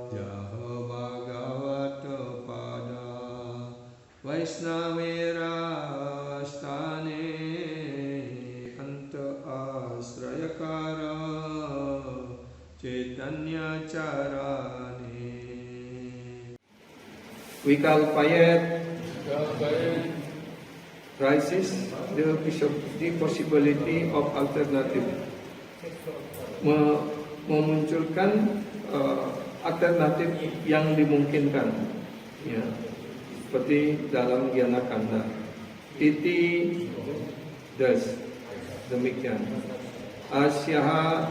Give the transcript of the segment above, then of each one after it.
Jaha Bhagavata Pada Vaishnavera Stane Anta Asrayakara Chaitanya Charane. Vikalpayat raises the possibility of alternative, memunculkan alternatif yang dimungkinkan, ya, seperti dalam Gyana Kanda. Iti das, demikian. Asyaha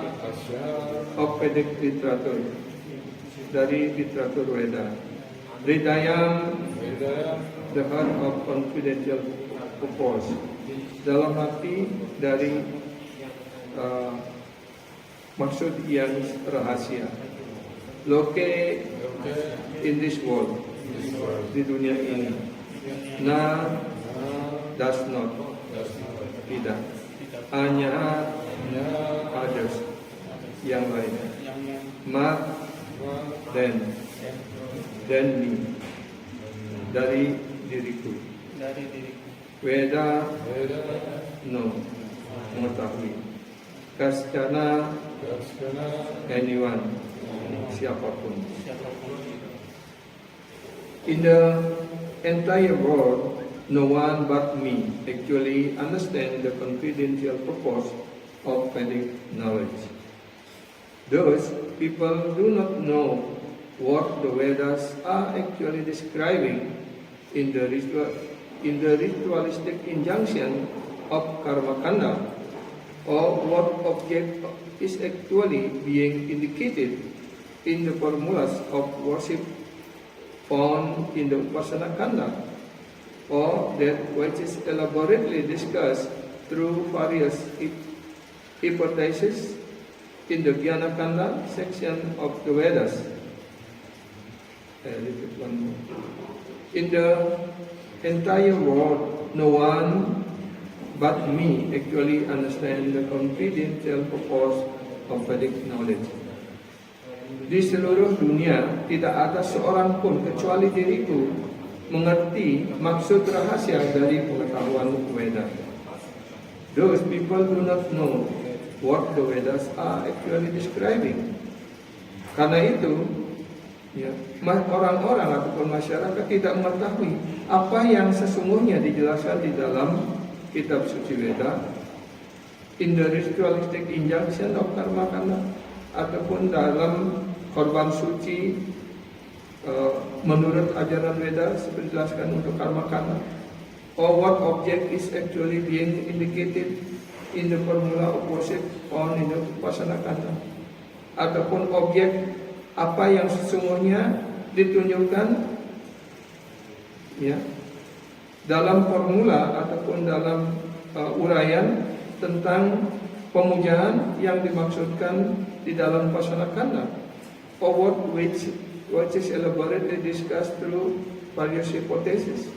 of Vedic literature, dari literatur Weda. Hridayam, the heart of confidential purpose, dalam hati dari maksud yang rahasia. Loke, in this world, di dunia ini. Na, does not, tidak. Hanya, others, yang lain. Ma, then me, dari diriku. Weda, no, mengetahui. Kasyana, anyone, siapapun. In the entire world, no one but me actually understands the confidential purpose of Vedic knowledge. Those people do not know what the Vedas are actually describing in the ritualistic injunction of Karma Kanda, or what object is actually being indicated in the formulas of worship found in the Upasana Kanda, or that which is elaborately discussed through various hypotheses in the Gyana Kanda section of the Vedas. In the entire world, no one but me actually understand the confidential purpose of Vedic knowledge. Di seluruh dunia, tidak ada seorang pun kecuali diriku mengerti maksud rahasia dari pengetahuan Veda. Those people do not know what the Vedas are actually describing. Karena itu, ya, orang-orang ataupun masyarakat tidak mengetahui apa yang sesungguhnya dijelaskan di dalam kitab suci Veda, in the ritualistic injunction of Karma Kanda, ataupun dalam korban suci menurut ajaran Veda seperti dijelaskan untuk Karma Kanda, or what object is actually being indicated in the formula of worship found in the Upasana Kanda, ataupun objek apa yang sesungguhnya ditunjukkan, ya, dalam formula ataupun dalam uraian tentang pemujaan yang dimaksudkan di dalam Upasana Kanda, or what which is elaborately discussed through various hypotheses,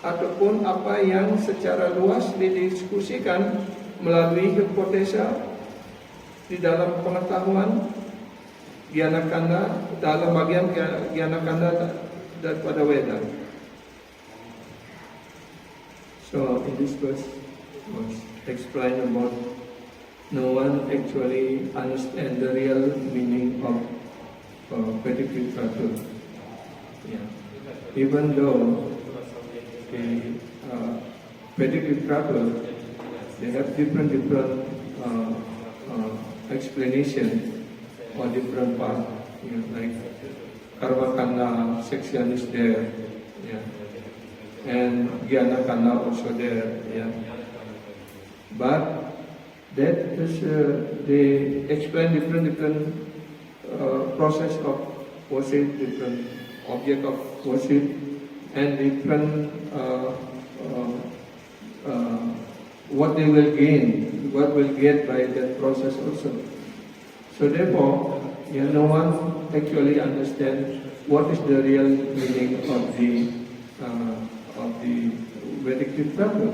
ataupun apa yang secara luas didiskusikan melalui hipotesa di dalam pengetahuan Gyana Kanda, dalam bagian Gyana Kanda daripada Veda. So in this verse was explained about no one actually understand the real meaning of Vedic literature. Yeah. Even though the Vedic literature, they have different explanation or different part, you know, like Karma Kanda section is there, yeah, and Gyana Kanda also there, yeah. But that is they explain different process of worship, different object of worship, and different what they will gain, what will get by that process also. So therefore, no one actually understands what is the real meaning of the Vedic literature.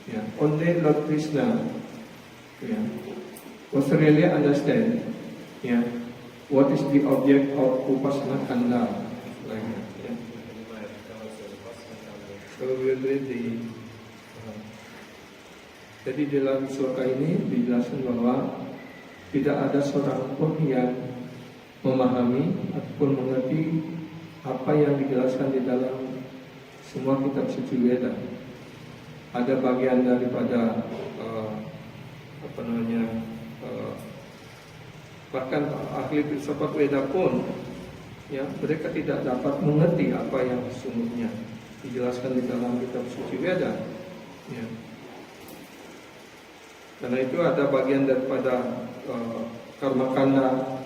Yeah. Only Lord Krishna, yeah, was really understand, yeah, What is the object of upasana kanda? Like that, yeah. So we will read the jadi dalam sloka ini dijelaskan bahwa tidak ada seorang pun yang memahami ataupun mengerti apa yang dijelaskan di dalam semua kitab suci Weda. Ada bagian daripada bahkan ahli filsafat Weda pun, ya, mereka tidak dapat mengerti apa yang sesungguhnya dijelaskan di dalam kitab suci Weda. Ya. Karena itu ada bagian daripada karma kanda.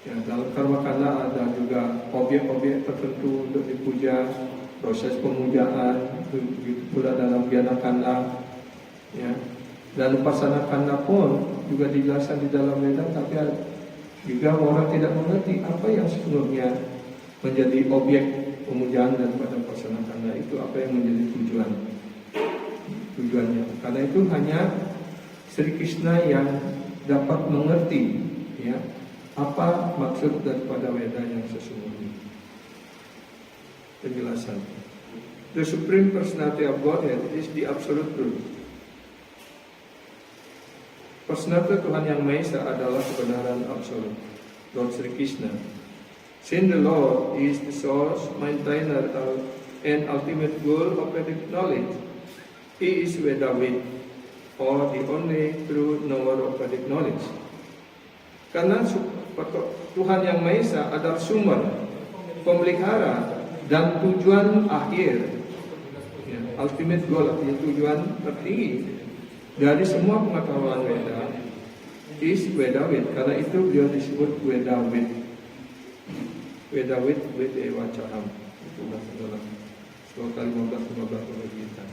Ya, dalam karma kanda ada juga objek-objek tertentu untuk dipuja, proses pemujaan, begitu pula dalam gyana kanda. Ya. Dan upasana kanda pun juga dijelaskan di dalam Weda, tapi juga orang tidak mengerti apa yang sesungguhnya menjadi objek pemujaan daripada upasana kanda itu, apa yang menjadi tujuannya. Karena itu hanya Sri Krishna yang dapat mengerti, ya, apa maksud daripada Weda yang sesungguhnya. Penjelasan. The Supreme Personality of Godhead is the absolute truth. Personality Tuhan Yang Maha Esa adalah kebenaran absolut, Lord Sri Krishna. Since the Lord is the source, maintainer, and ultimate goal of Vedic knowledge, He is Vedaved, or the only true knower of Vedic knowledge. Karena Tuhan Yang Maha Esa adalah sumber, pemelihara, dan tujuan akhir, ya, ultimate goal, artinya tujuan tertinggi dari semua pengetahuan Weda, is Vedaved. Karena itu beliau disebut Vedaved. Vedaved Vedewa Chaham. Itu dalam sloka 15 kita.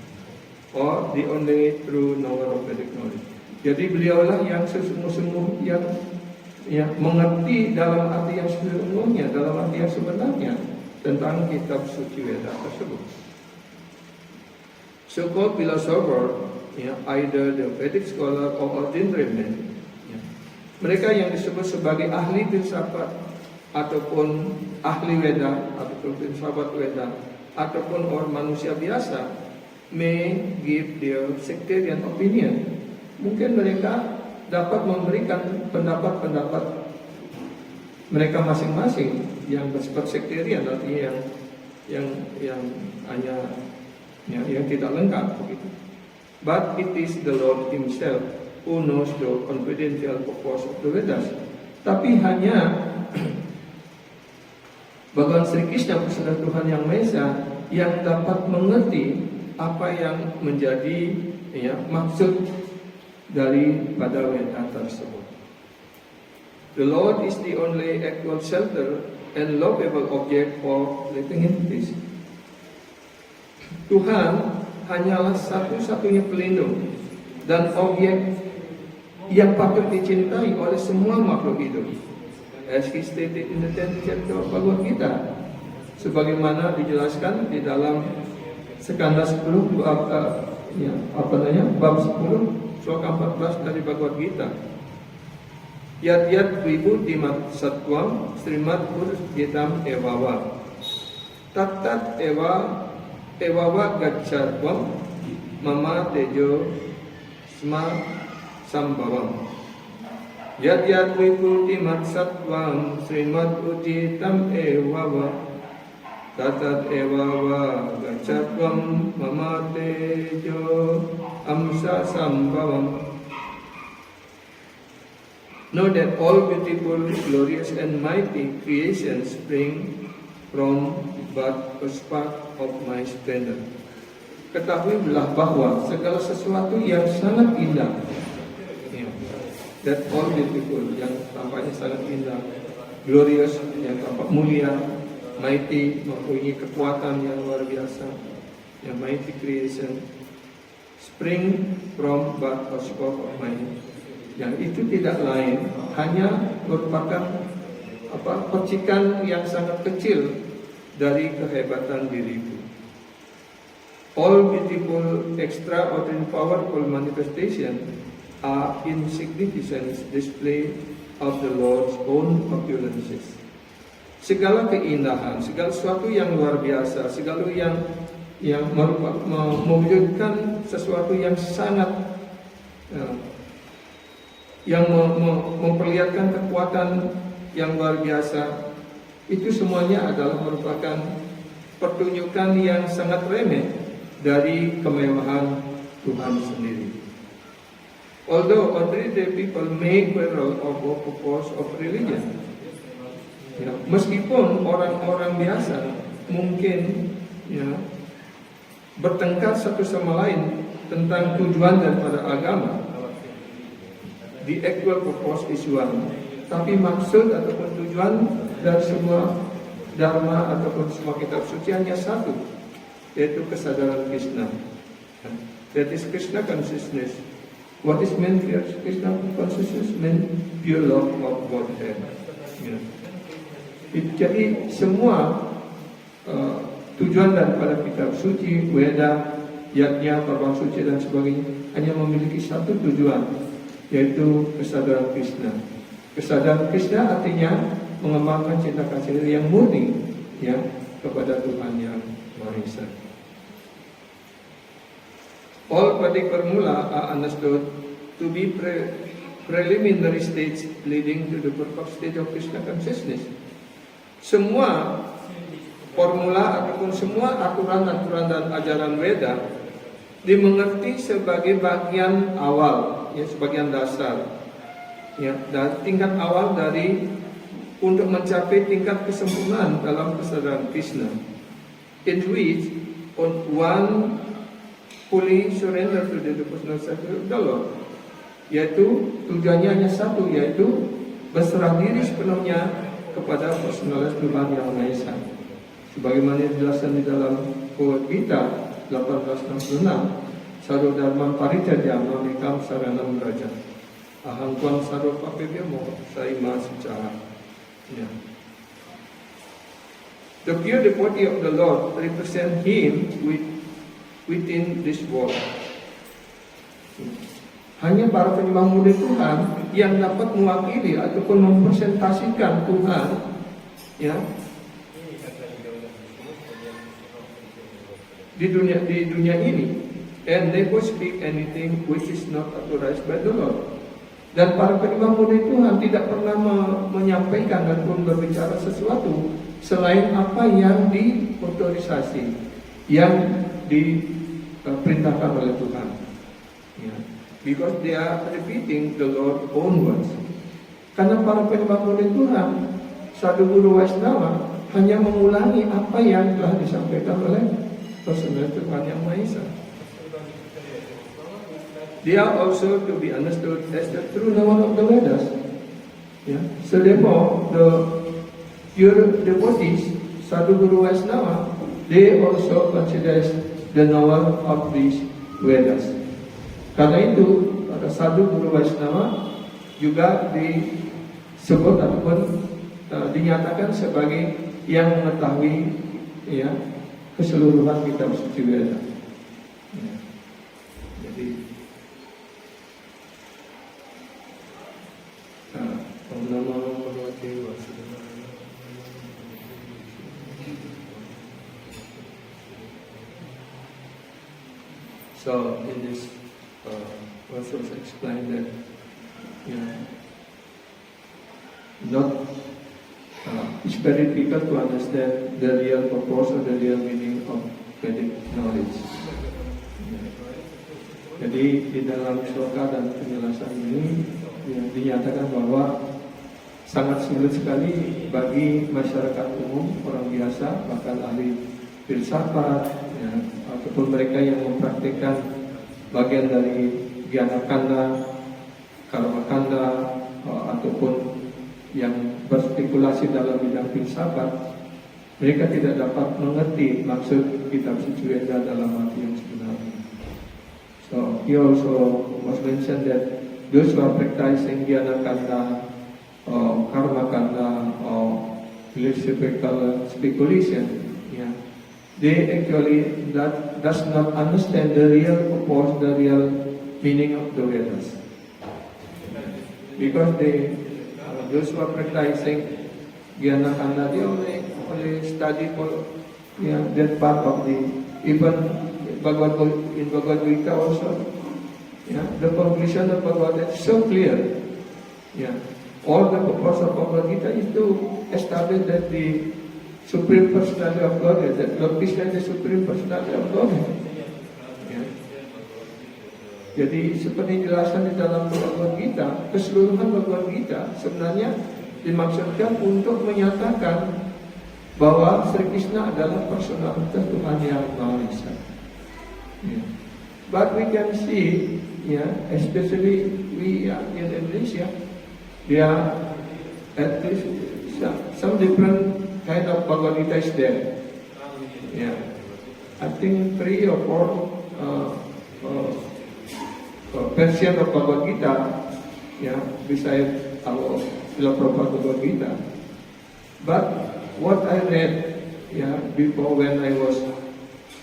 Or the only true knower of Vedic knowledge. Jadi beliaulah yang sesungguh-sungguh yang mengerti dalam arti yang sesungguhnya, dalam arti yang sebenarnya tentang kitab suci Weda tersebut. So-called philosopher, ya, either the Vedic scholar or ordinary man, ya, mereka yang disebut sebagai ahli filsafat ataupun ahli Weda ataupun filsafat Weda ataupun orang manusia biasa, may give their sectarian opinion. Mungkin mereka dapat memberikan pendapat-pendapat mereka masing-masing yang bersifat sekterian, artinya yang hanya yang tidak lengkap begitu. But it is the Lord Himself who knows the confidential purpose of the Vedas. Tapi hanya Bhagawan Sri Krishna, Personal Tuhan Yang Maha Esa, yang dapat mengerti apa yang menjadi, ya, maksud daripada Weda tersebut. The Lord is the only actual shelter and lovable object of living entities. Tuhan hanyalah satu-satunya pelindung dan objek yang patut dicintai oleh semua makhluk hidup. As he stated in the 10th chapter of Bhagavad Gita, sebagaimana dijelaskan di dalam Skanda 10 bab 10 sloka 14 dari Bhagavad Gita. Yat yat vibhutimat sattvam srimad urjitam evawa tat evawa gacchadvam mama tejo sma sambhavam. Yat yat vibhutimat sattvam srimad urjitam evawa tatat evawa gacchadvam mama tejo amsa sambhavam. Know that all beautiful, glorious and mighty creations spring from but a spark of my splendor. Ketahuilah bahwa segala sesuatu yang sangat indah, that all beautiful, yang tampaknya sangat indah, glorious, yang tampak mulia, mighty, mempunyai kekuatan yang luar biasa, yang mighty creation, spring from but a spark of my, yang itu tidak lain hanya merupakan percikan yang sangat kecil dari kehebatan diriku. All beautiful, extraordinary, powerful manifestation are insignificant display of the Lord's own opulences. Segala keindahan, segala sesuatu yang luar biasa, segala yang mewujudkan sesuatu yang sangat yang memperlihatkan kekuatan yang luar biasa, itu semuanya adalah merupakan pertunjukan yang sangat remeh dari kemewahan Tuhan sendiri. Although ordinary people make quarrel of the purpose of religion, ya, meskipun orang-orang biasa mungkin bertengkar satu sama lain tentang tujuan daripada agama, the actual purpose is one. Tapi maksud ataupun tujuan dari semua dharma ataupun semua kitab suci hanya satu, yaitu kesadaran Krishna. That is Krishna consciousness. What is meant here? Krishna consciousness meant pure love of Godhead. Jadi semua tujuan daripada kitab suci, Weda, Yajna, Baba Suci dan sebagainya hanya memiliki satu tujuan, yaitu kesadaran Krishna. Kesadaran Krishna artinya mengembangkan cinta kasih yang murni, ya, kepada Tuhan yang Maha Esa. All Vedic formula are understood to be preliminary stages leading to the perfect state of Krishna consciousness. Semua formula ataupun semua aturan-aturan dan ajaran Weda dimengerti sebagai bagian awal, ya, sebagian dasar, ya, dan tingkat awal dari untuk mencapai tingkat kesempurnaan dalam kesadaran Krishna, in which one fully surrender to the personal self of the Lord, yaitu tujuannya hanya satu, yaitu berserah diri sepenuhnya kepada personalitas Tuhan yang Maha Esa. Sebagaimana dijelaskan di dalam Bhagavad Gita 1866, Sarva Dharma Parityajya Mamekam Saranam Vraja, Aham Tvam Sarva Papebhyamo Saima Sucara. Ya. The pure devotee of the Lord represent Him within this world. Hanya para penyembah murni Tuhan yang dapat mewakili ataupun mempresentasikan Tuhan, ya, di dunia ini, and never speak anything which is not authorized by the Lord. Dan para penyembah murni Tuhan tidak pernah menyampaikan ataupun berbicara sesuatu selain apa yang diautorisasi, yang diperintahkan oleh Tuhan, ya. Because they are repeating the Lord's own words. Karena para penyembah murni Tuhan, Sadhu Guru Vaishnava hanya mengulangi apa yang telah disampaikan oleh personal Tuhan yang Maha Esa. They are also to be understood as the true knower of the Vedas. Yeah. So therefore, the pure devotees, Sadhu Guru Vaishnava, they also consider the knower of these Vedas. Karena itu, pada Sadhu Guru Vaishnava juga disebut ataupun dinyatakan sebagai yang mengetahui, ya, keseluruhan kitab suci Veda. Ya. Jadi so in this verse was explained that, you know, not it's very difficult to understand the real purpose or the real meaning of Vedic knowledge. Jadi di dalam sloka dan penjelasan ini, ya, dinyatakan bahwa sangat sulit sekali bagi masyarakat umum, orang biasa, bahkan ahli filsafat, ya, ataupun mereka yang mempraktikkan bagian dari Jnana Kanda, Karma Kanda, ataupun yang berspekulasi dalam bidang filsafat, mereka tidak dapat mengerti maksud kitab suci Veda dalam arti yang sebenarnya. So he also was mentioned that those who are practicing Jnana Kanda or Karma Kanda or philosophical speculation, yeah, they actually does not understand the real purpose, the real meaning of the Vedas, because they those who are practicing Jnana Kanda, they only study for that part of the, even in Bhagavad Gita also, the conclusion of Bhagavad Gita is so clear. All the purpose of Bhagavad Gita is to establish that the Supreme Personality of Godhead, that Lord Krishna is the Supreme Personality of Godhead. Jadi seperti dijelaskan di dalam Bhagavad Gita, keseluruhan Bhagavad Gita sebenarnya dimaksudkan untuk menyatakan bahwa Sri Krishna adalah personalitas Tuhan yang Maha Esa. But we can see, especially we in Indonesia, there are at least some different kind of Bhagavad Gita is there. I think 3 or 4 version of Bhagavad Gita, besides our Prabhupada Bhagavad Gita. But what I read, before when I was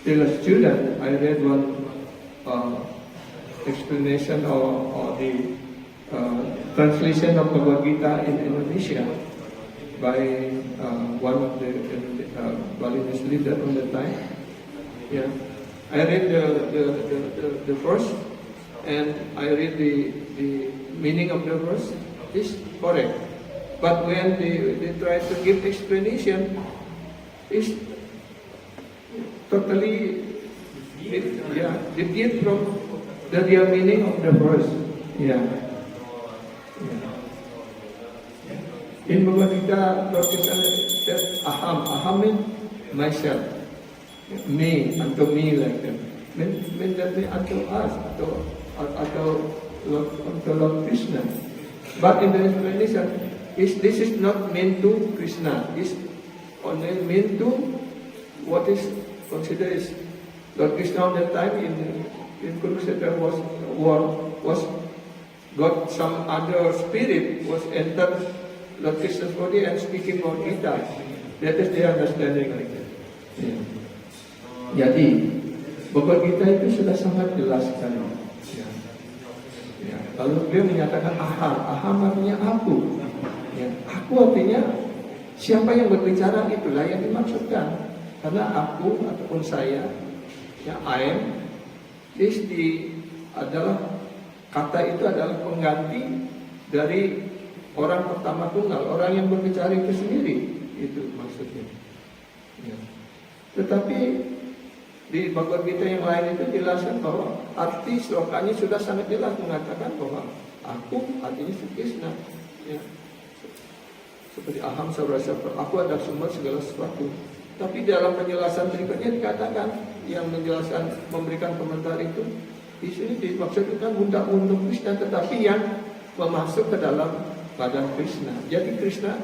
still a student, I read one explanation or the translation of Bhagavad Gita in Indonesia by one of the Balinese leader on the time. I read the verse, and I read the meaning of the verse is correct. But when they try to give explanation, it's totally deviate from the real meaning of the verse. In Bhagavad Gita, Lord Krishna says, aham means myself, me, unto me, like that. Mean that me unto us, unto Lord Krishna. But in the explanation, this is not meant to Krishna. It's only meant to what is considered is Lord Krishna at that time in Kurukshetra was got some other spirit was entered Lord Krishna's body and speaking about Gita. That is their understanding like that. Jadi Bhagavad Gita itu sudah sangat jelas sekali. Lalu dia menyatakan aham artinya aku. Aku artinya siapa yang berbicara itulah yang dimaksudkan. Karena aku ataupun saya, I am, adalah kata itu adalah pengganti dari orang pertama tunggal, orang yang berbicara itu sendiri, itu maksudnya. Tetapi di Bhagavad Gita yang lain itu jelaskan bahwa arti slokanya sudah sangat jelas mengatakan bahwa aku artinya Sri Krishna. Seperti aham sarvasya, aku adalah sumber segala sesuatu. Tapi dalam penjelasan berikutnya dikatakan yang menjelaskan memberikan komentar itu di sini dimaksudkan untuk Krishna, tetapi yang memasuk ke dalam badan Krishna. Jadi Krishna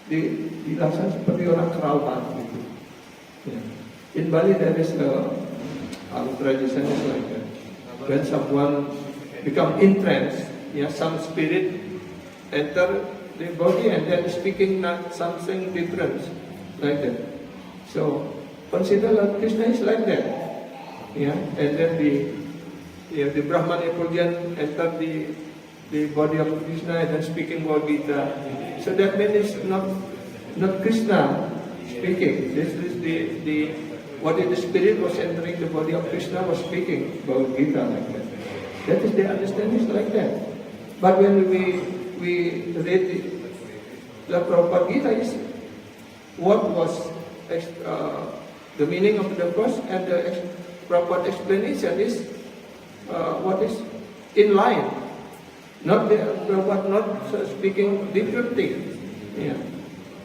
dijelaskan seperti orang kerawat gitu. In Bali there is our tradition is like that. When someone become entranced, some spirit enter the body and then speaking not something different like that. So consider Lord Krishna is like that. And then the Brahman effulgence enter the body of Krishna and then speaking about Gita. So that means it's not Krishna speaking. This is the what if the spirit was entering the body of Krishna was speaking about Gita like that. That is the understanding like that. But when we read the Prabhupada Gita is what was the meaning of the verse and the Prabhupada explanation is what is in line. Not the Prabhupada not speaking different things.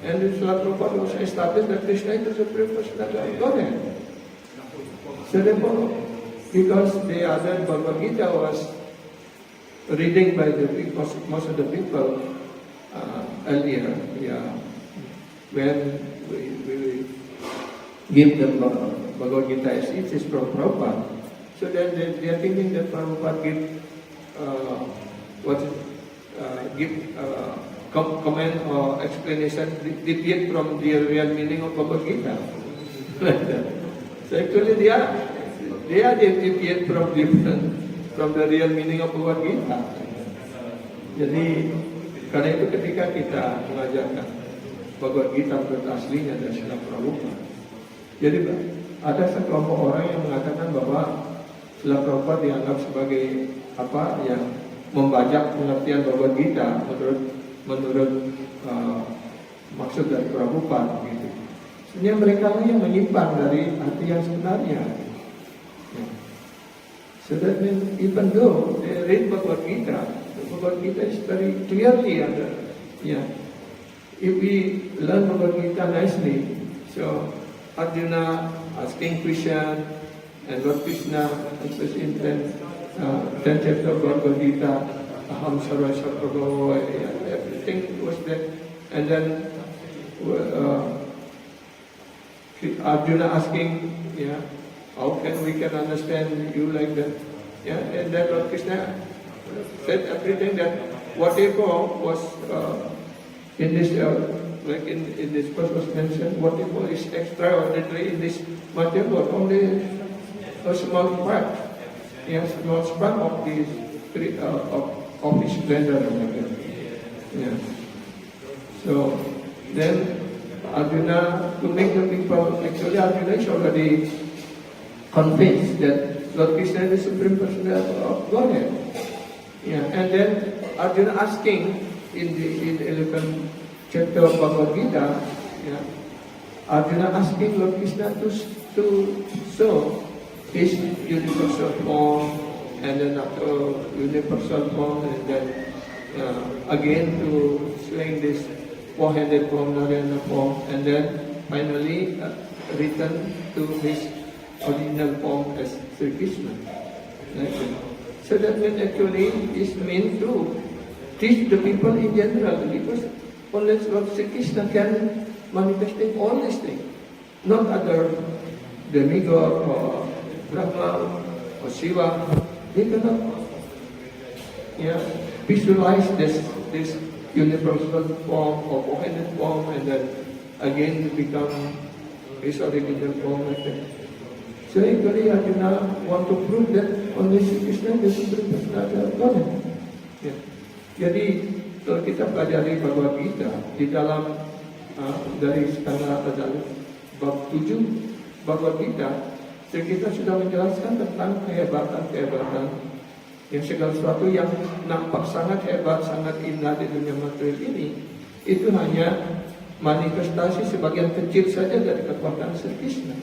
And the Prabhupada was established that Krishna is the Supreme Personality of Godhead. So therefore, because the other Bhagavad Gita was reading by the most of the people earlier, when we give them Bhagavad Gita as it is from Prabhupada. So then they are thinking that Prabhupada give comment or explanation deviate from the real meaning of Bhagavad Gita. Like that. So actually they are deviate from the real meaning of Bhagavad Gita. Jadi Karena itu ketika kita mengajarkan Bhagavad Gita menurut aslinya dan Srila Prabhupada, jadi ada sekelompok orang yang mengatakan bahwa Srila Prabhupada dianggap sebagai apa yang membajak pengertian Bhagavad Gita menurut maksud dari Prabhupada gitu. Sebenarnya mereka yang menyimpang dari arti yang sebenarnya. So that means even though they read Bhagavad Gita, the Bhagavad Gita is very clearly under. If we learn Bhagavad Gita nicely, so Arjuna asking question and Lord Krishna answers in 10 chapter of Bhagavad Gita, Aham Sarvasya Prabhava, everything was there. And then Arjuna asking, how can we understand you like that? And then Lord Krishna said everything that whatever was in this, like in this verse was mentioned, whatever is extraordinary in this material world, only a small part, small spark of this of his splendor. So then Arjuna, to make the people, actually Arjuna is already convinced that Lord Krishna is the Supreme Personality of Godhead. And then Arjuna asking in the 11th chapter of Bhagavad Gita, Arjuna asking Lord Krishna to show his universal form, and then after universal form, and then again to showing this four-headed form, Narayana form, and then finally return to his original form as Sri Krishna. So that means actually is meant to teach the people in general, because only Lord Sri Krishna can manifesting all these things, not other demigod or Brahma or Shiva. They cannot visualize this universal form or four-headed form, and then again become his original form like that. So actually Arjuna want to prove that only Sri Krishna is the Supreme Personality of Godhead. Jadi kalau kita pelajari Bhagavad Gita di dalam dari skala dalam bab 7 Bhagavad Gita, kita sudah menjelaskan tentang kehebatan yang segala sesuatu yang nampak sangat hebat, sangat indah di dunia material ini, itu hanya manifestasi sebagian kecil saja dari kekuatan Sri Krishna.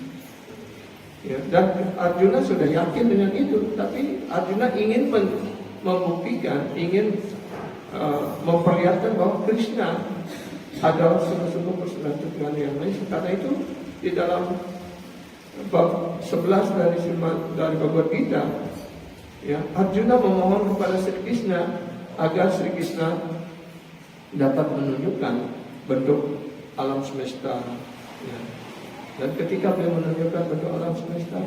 Dan Arjuna sudah yakin dengan itu, tapi Arjuna ingin membuktikan, ingin memperlihatkan bahwa Krishna adalah sungguh-sungguh personality Tuhan yang lain. Karena itu di dalam bab 11 dari Bhagavad Gita, Arjuna memohon kepada Sri Krishna agar Sri Krishna dapat menunjukkan bentuk alam semesta. Dan ketika beliau menunjukkan bentuk alam semesta,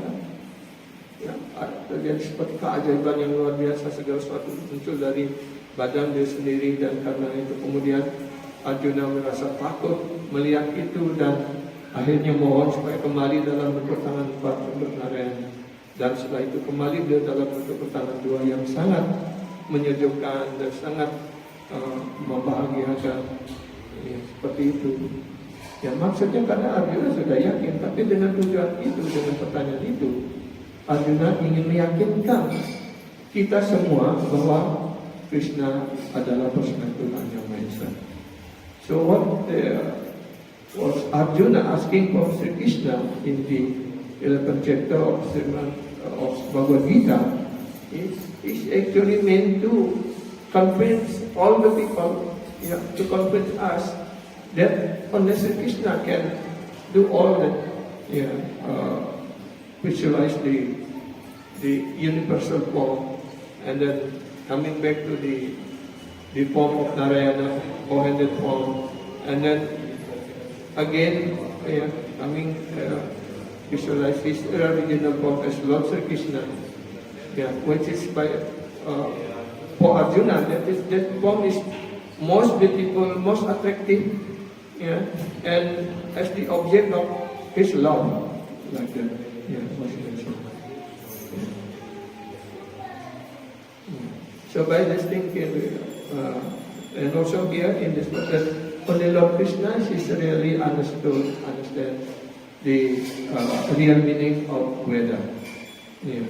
terjadi seperti keajaiban yang luar biasa, segala sesuatu muncul dari badan dia sendiri, dan karena itu kemudian Arjuna merasa takut melihat itu dan akhirnya mohon supaya kembali dalam bentuk tangan 4 untuk Narayana. Dan setelah itu kembali dia dalam bentuk tangan 2 yang sangat menyejukkan dan sangat membahagiakan. Seperti itu. Maksudnya karena Arjuna sudah yakin, tapi dengan tujuan itu, dengan pertanyaan itu, Arjuna ingin meyakinkan kita semua bahwa Krishna adalah personality Tuhan yang Maha Esa. So what was Arjuna asking for Sri Krishna in the 11th chapter of Bhagavad Gita is actually meant to convince all the people, to convince us that only Sri Krishna can do all that, visualize the universal form, and then coming back to the form of Narayana, four-headed form, and then again visualize his original form as Lord Sri Krishna, which is by for Arjuna that form is most beautiful, most attractive, and as the object of his love, like that. So by this thing, And also here in this book, that only Lord Krishna is really understand the real meaning of Veda. Yeah.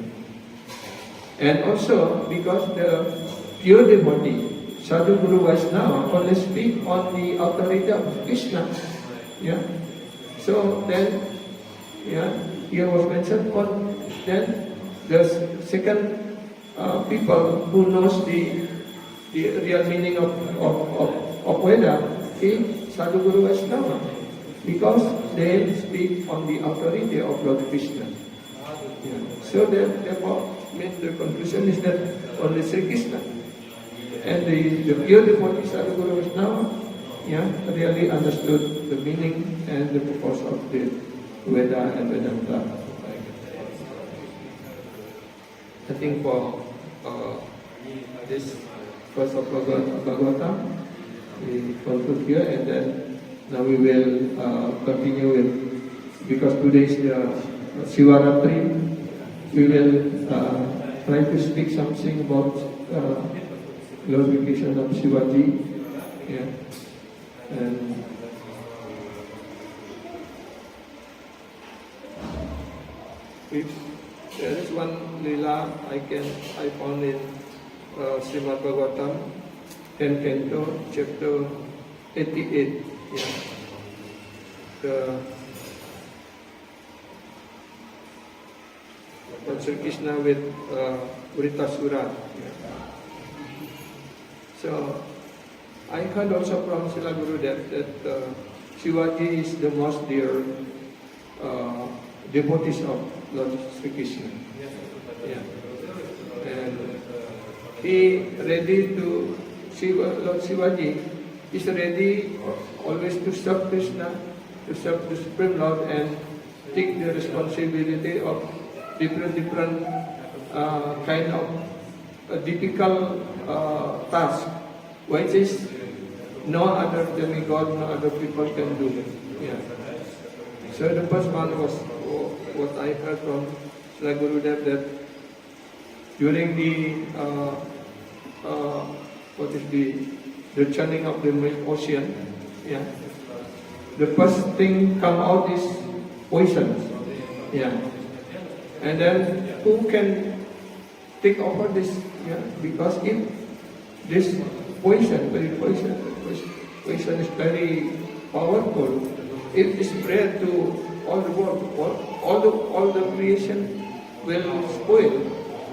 And also because the pure devotee, Sadhu Guru Vaishnava, only speak on the authority of Krishna. Yeah. So then, yeah, here was mentioned on then the second people who knows the real meaning of Veda is Sadhu Guru Vaishnava, because they speak on the authority of Lord Krishna. Yeah. So therefore, the conclusion is that only Sri Krishna and the pure devotee Sadhu Guru Vaishnava, yeah, really understood the meaning and the purpose of the Veda and Vedanta. I think for this verse of Bhagavatam, we conclude here, and then now we will continue with, because today is the Shivaratri, we will try to speak something about glorification of Shivaji. Yeah. And if there is one lila I found in Srimad Bhagavatam, 10th canto, chapter 88. Yeah. Sri Krishna with Vritasura. Yeah. So I heard also from Srila Gurudev that Shivaji is the most dear devotees of Lord Sri Krishna. Yeah. And he ready to Lord Shivaji is ready always to serve Krishna, to serve the Supreme Lord, and take the responsibility of different kind of difficult task, which is no other demigod, no other people can do. Yeah. So the first one was what I heard from Sri Gurudev, that during the churning of the ocean, yeah, the first thing come out is poison. Yeah. And then who can take over this? Yeah, because if this poison is very powerful, it is spread to all the world, all the creation will spoil,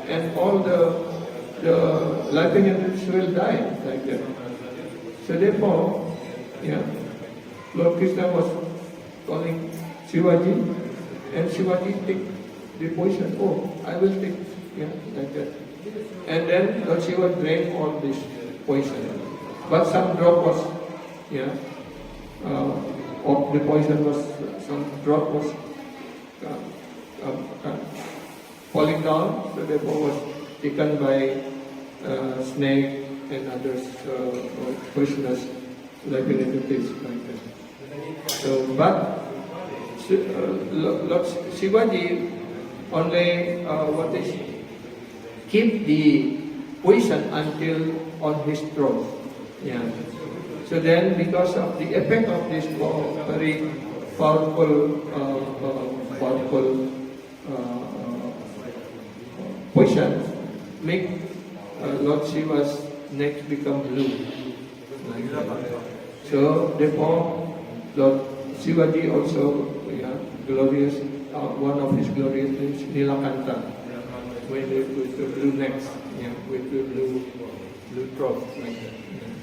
and all the living entities will die like that. So therefore, yeah, Lord Krishna was calling Shivaji, and Shivaji take the poison. Oh, I will take, yeah, like that. And then Lord Shiva drank all this poison. But some drop was, yeah, of the poison was, some drop was falling down, so therefore was taken by snake and others, poisonous liabilities like that. So, but Lord Shivaji only keep the poison until on his throat. Yeah. So then, because of the effect of this very powerful poison, make Lord Shiva's neck become blue. Like that. So therefore, Lord Shivaji also, yeah, glorious. One of his glorious names, Nilakanta, with the blue neck, yeah, with the blue throat, like that. Yeah.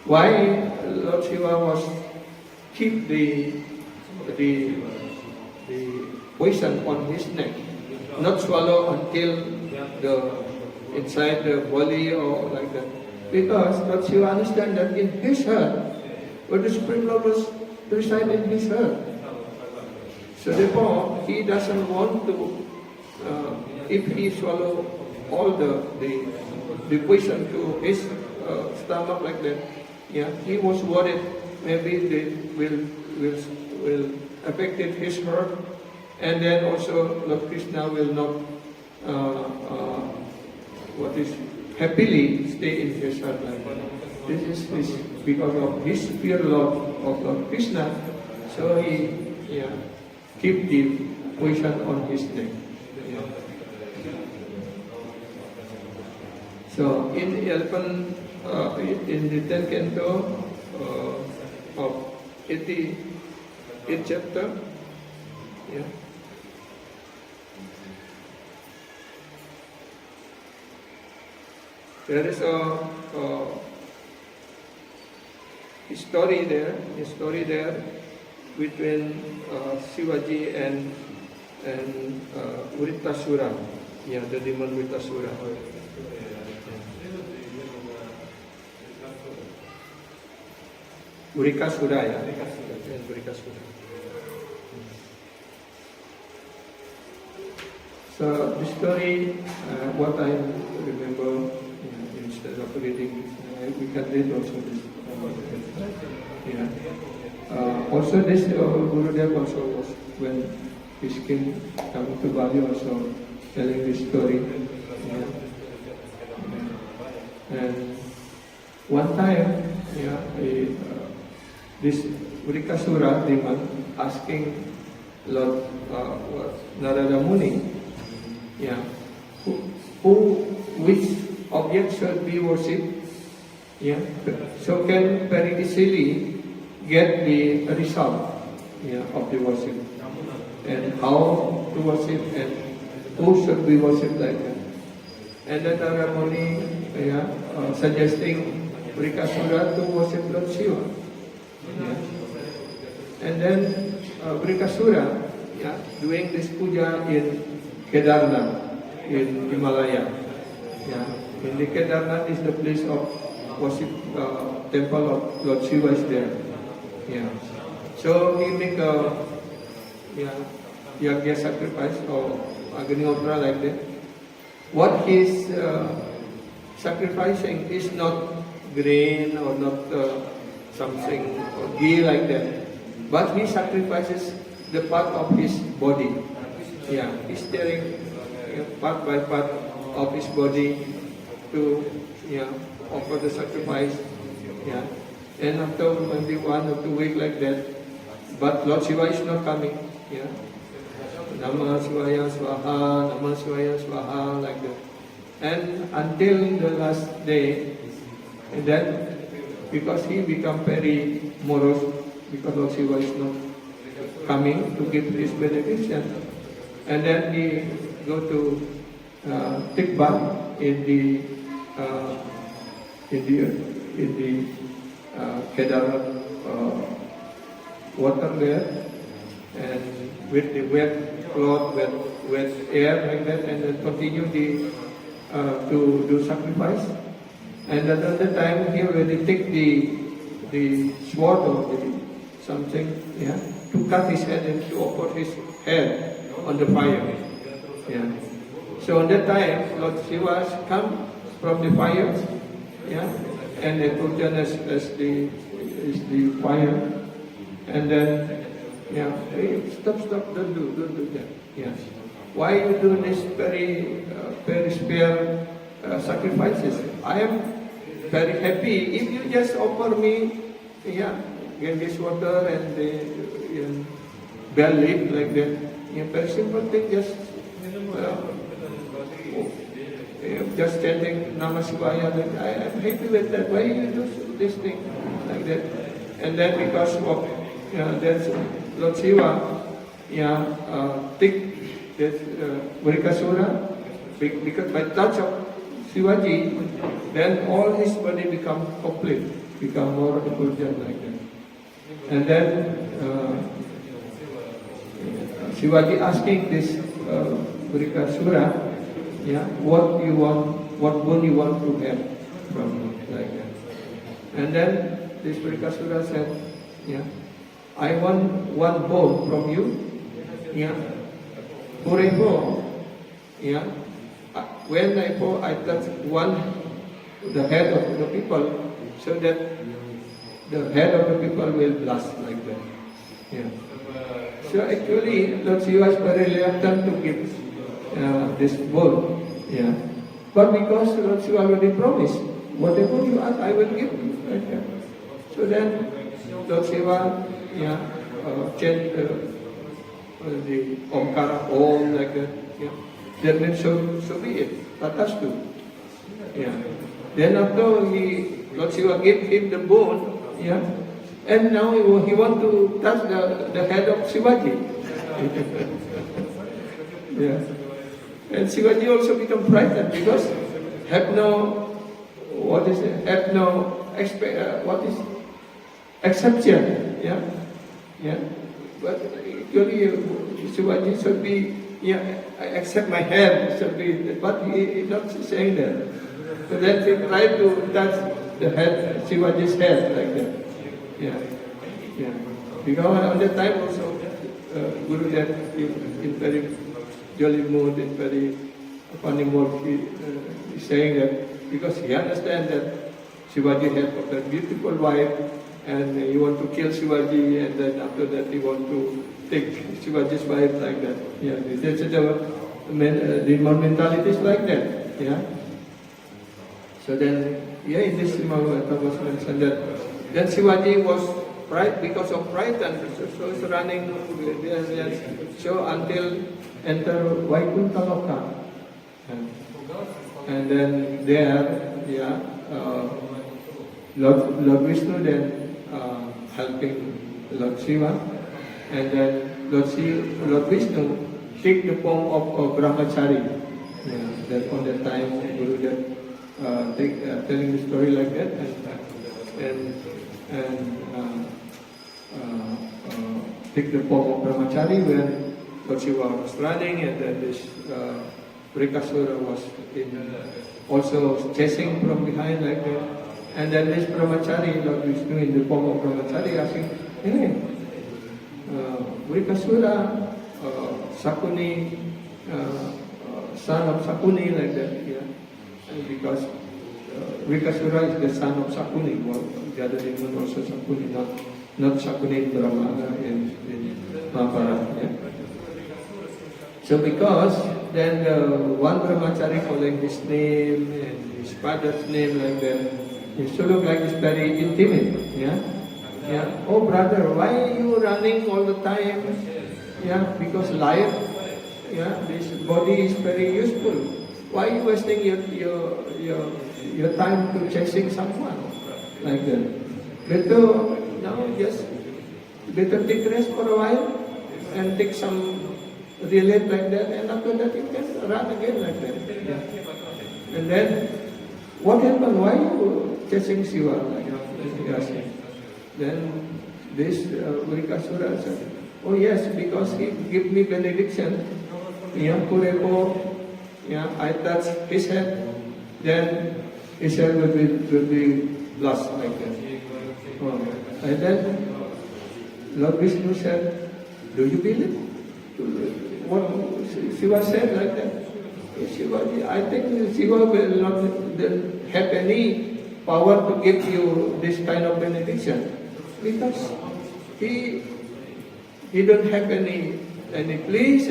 Why Lord Shiva was keep the poison on his neck, not swallow until the inside the body or like that? Because Lord Shiva understand that in his heart, where the Supreme Lord was reside in his heart. So therefore, he doesn't want to, if he swallow all the poison to his stomach like that, yeah, he was worried maybe they will affect his heart, and then also Lord Krishna will not happily stay in his heart like that. this is because of his pure love of Lord Krishna, so he keep the position on his neck. Yeah. So in the 10th canto of 88th chapter, there is a story there between Shivaji and Vritasura, the demon Vritasura. Vrikasura, Vrikasura. So the story, what I remember, instead of reading, we can read also this. Also this Gurudev also was, when his king coming to Bali, also telling this story. And one time, this Vrikasura demon asking Lord Narada Muni, which object should be worshipped, so can very easily get the result of the worship, and how to worship and who should be worshipped like that. And then Narada Muni suggesting Vrikasura to worship Lord Shiva. And then Vrikasura doing this puja in Kedarnath in Himalaya. In the Kedarnath is the place of worship, temple of Lord Shiva is there. So he make a yagya sacrifice or Agnihotra like that. What he's sacrificing is not grain or not something or ghee like that, but he sacrifices the part of his body. He's tearing part by part of his body to offer the sacrifice. And after maybe 1 or 2 weeks like that, but Lord Shiva is not coming. Namah Shivaya Swaha, Namah Shivaya Swaha, like that. And until the last day, and then because he become very morose, because Lord Shiva is not coming to give his benediction, and then he go to take bath in the Kedarnath water there, and with the wet cloth, wet air like that, and then continue to do sacrifice. And another time he already take the sword or something, to cut his head and to offer his head on the fire. So on that time, Lord Shiva come from the fire, and they put them as the fire, and then hey, stop, don't do that. Why you do this very spare sacrifices? I am very happy if you just offer me, get this water and the bell leaf like that. Very simple thing, just chanting Namah Shivaya. I am happy with that. Why you do this thing like that? And then because of there's Lord Shiva, take this Vrikasura, because by touch of Shivaji, then all his body become complete, become more effulgent like that. And then Shivaji asking this Vrikasura, what you want, what boon you want to have from me, like that. And then this Vrikasura said, I want one boon from you, forever, when I touch the head of the people, so that the head of the people will blast like that. So actually, Lord Shiva is very reluctant to give this boon. But because Lord Shiva already promised, whatever you ask, I will give you. Like that. So then Lord Shiva, chant the Omkara Om like that. Yeah. Then so be it. Tatastu. Yeah. Then after Lord Shiva gave him the bone, yeah, and now he want to touch the head of Shivaji. Yeah. And Shivaji also become frightened because have no exception. Yeah. Yeah. But actually Shivaji should be, accept my hand should be, but he is not saying that. So then he tried to touch the head, Shivaji's head like that. Yeah. Yeah. Because at the time also Guru Dev in very jolly mood, in very funny mood, he is saying that because he understands that Shivaji has got a beautiful wife and he want to kill Shivaji, and then after that he want to take Shivaji's wife like that. Yeah, that's the mentality is like that. Yeah. So then, in this Mahabharata was mentioned that then Shivaji was pride because of pride, and so is running so until enter Vaikuntha Loka. And then there, Lord Vishnu then helping Lord Shiva, and then Lord Vishnu take the form of Brahmachari. Yeah, that on that time Guru Dev telling the story like that, and take the form of Brahmachari when Lord Shiva was running, and then this Vrikasura was also chasing from behind like that. And then this Brahmachari, Lord Vishnu in the form of Brahmachari, asking, hey, Vrikasura, Sakuni, son of Sakuni, like that, yeah. And because Vrikasura is the son of Sakuni, well, the other demon also Sakuni, not Sakuni in Brahma, in Mahabharata, yeah. So because then one Brahmachari calling his name and his father's name like that, it should look like it's very intimate, yeah? Yeah. Oh brother, why are you running all the time? Yeah, because life, this body is very useful. Why are you wasting your time to chasing someone like that? Better take rest for a while and take some relate like that, and after that you can run again like that. Yeah. And then what happened? Why you chasing Shiva like that? Then this Vrikasura said, oh yes, because he gave me benediction. Kurepo, I touch his head, then his head will be blessed like that. And then Lord Vishnu said, do you believe what Shiva said like that? Shiva, I think Shiva will not have any power to give you this kind of benediction because he don't have any place,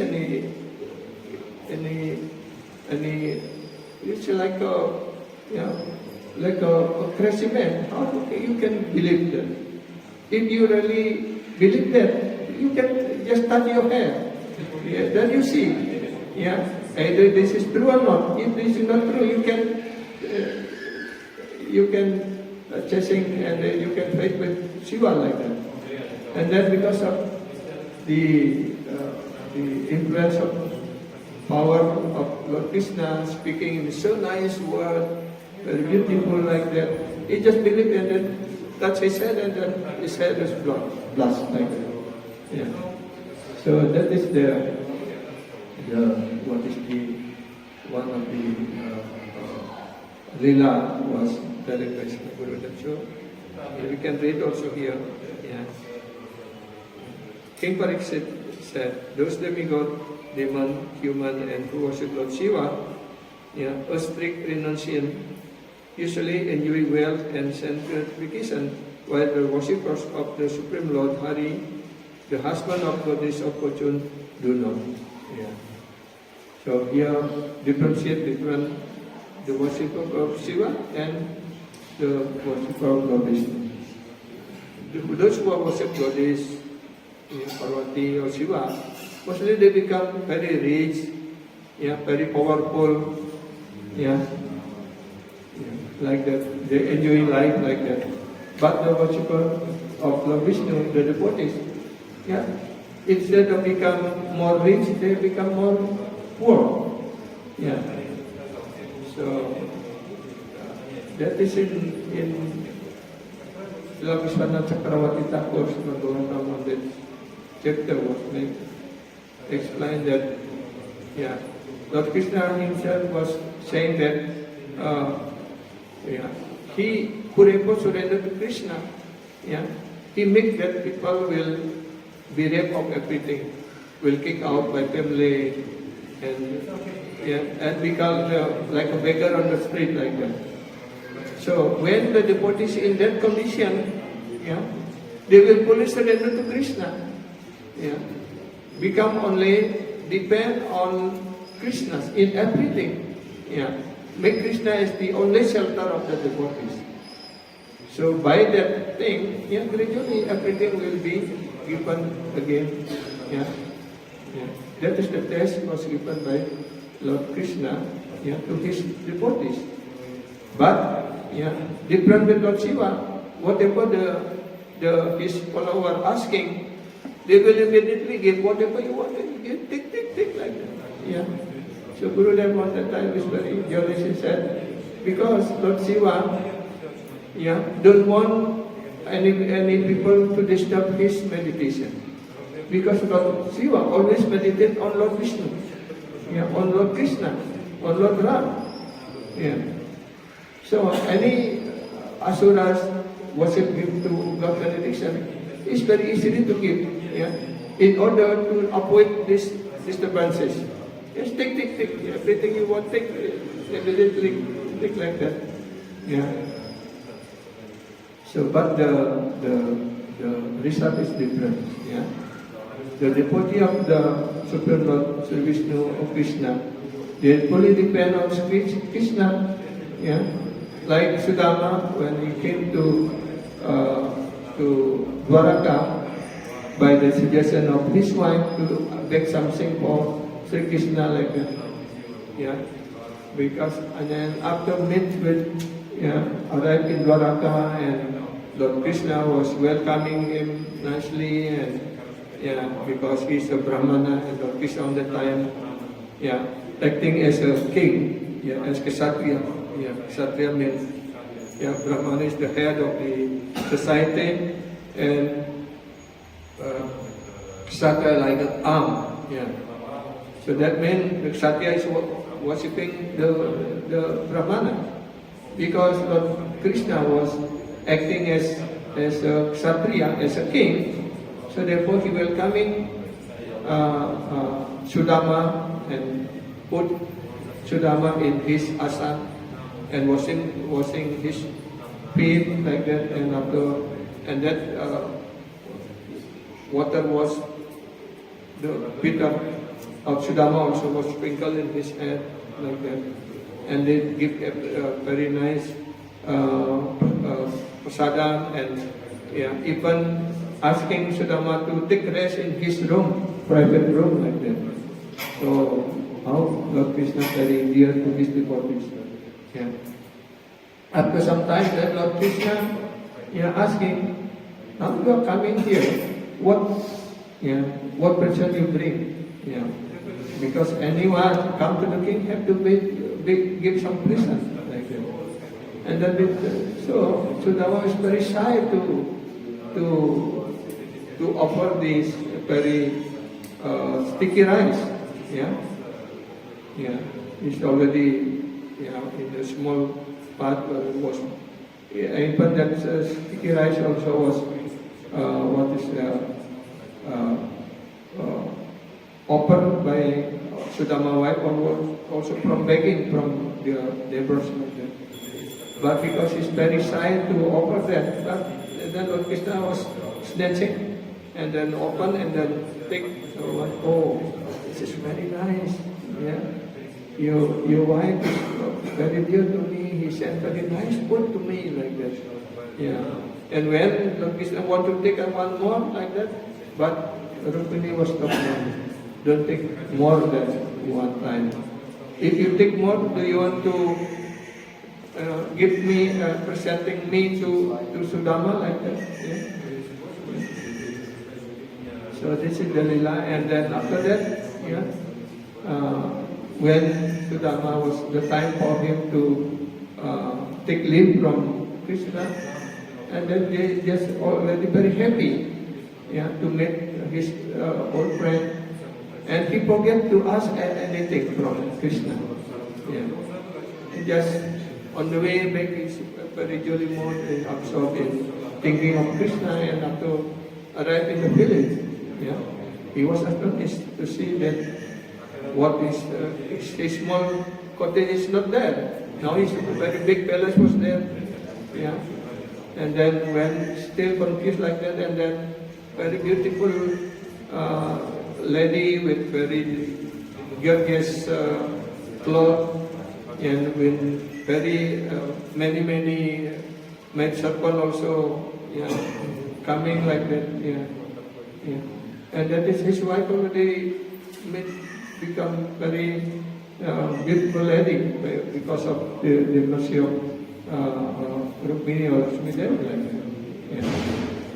it's like a crazy man. How you can believe that? If you really believe that, you can just touch your hair. Yeah, then you see, either this is true or not. If this is not true, you can chasing and you can fight with Shiva like that. And then because of the influence of power of Lord Krishna speaking in so nice word, very beautiful like that, he just believed and then touched his head and then his head was blessed like that. Yeah. So that is one of the Lila was telling by Guru Dev. So we can read also here. Yeah. King Pariksit said, those demigod, demon, human, and who worship Lord Shiva, a strict renunciant, usually enjoy wealth and sense gratification, while the worshippers of the Supreme Lord Hari, the husband of goddess of fortune, do not. Yeah. So here differentiate between the worship of Shiva and the worshipper of Lord Vishnu. Those who worship goddess, Parvati or Shiva, mostly they become very rich, very powerful, like that. They enjoy life like that. But the worshipper of Lord Vishnu, the devotees, instead of become more rich, they become more poor. So that is in Srila Vishwanath Chakravarti Thakur's Madhuranga chapter was made, explained that Lord Krishna himself was saying that he whoever surrender to Krishna, he makes that people will be bereft of everything, will kick out by family and become like a beggar on the street like that. So when the devotees in that condition, they will fully surrender to Krishna. Become only depend on Krishna in everything. Make Krishna as the only shelter of the devotees. So by that thing, gradually everything will be given again. That is the test was given by Lord Krishna to his devotees. But different with Lord Shiva, whatever his follower asking, they will immediately give whatever you want. Take like that. So Gurudev on that time is very jealous. He said, because Lord Shiva, don't want any people to disturb his meditation. Because Lord Shiva always meditate on Lord Vishnu, on Lord Krishna, on Lord Ram. So any asuras worship him to God benediction is very easily to give, in order to avoid these disturbances. Just take, everything you want, take, immediately take like that. So, but the result is different. The devotee of the Supreme Lord Sri Vishnu or Krishna, they fully depend on Krishna. Like Sudama, when he came to Dwaraka by the suggestion of his wife to beg something for Sri Krishna like that. Because and then after meet with arrived in Dwaraka and Lord Krishna was welcoming him nicely and because he's a Brahmana and Lord Krishna on that time acting as a king, as Kshatriya. Kshatriya means Brahmana is the head of the society and Kshatriya like an arm. So that means the Kshatriya is worshipping the Brahmana because Lord Krishna was acting as a Kshatriya, as a king. So therefore he welcoming Sudama and put Sudama in his asana and washing his feet like that, and that water was the feet of Sudama also was sprinkled in his head like that, and they give a very nice prasadam and even asking Sudama to take rest in his room, private room like that. So how Lord Krishna very dear to his devotees. After some time, then Lord Krishna asking, now you are coming here, what present you bring? Because anyone come to the king have to give some present like that. And then so Sudama is very shy to offer this very sticky rice. It's already in a small part was even that sticky rice also was offered by Sudama wife or also from begging from the neighbors. But because he's very shy to offer that, but then Lord Krishna was snatching and then open and then take. Oh, this is very nice. Your wife is very dear to me. he sent very nice food to me like that. Yeah. And when Lord Krishna want to take one more like that, but Rukmini was not one. Don't take more than one time. If you take more, do you want to give me, presenting me to Sudama like that? Yeah. So this is the lila, and then after that, yeah, when Sudama was the time for him to take leave from Krishna, and then they just already very happy, yeah, to meet his old friend, and he forget to ask anything from Krishna. Yeah, and just on the way back, he's very jolly mood and absorbed in thinking of Krishna, and after arrive in the village, yeah, he was astonished to see that what is his small cottage is not there. Now his very big palace was there. Yeah. And then when still confused like that, and then very beautiful lady with very gorgeous cloth, and with very many maid servant also, yeah, coming like that. Yeah. Yeah. And that is his wife already become very beautiful lady because of the mercy of Rukmini or Lakshmi Devi. Yeah.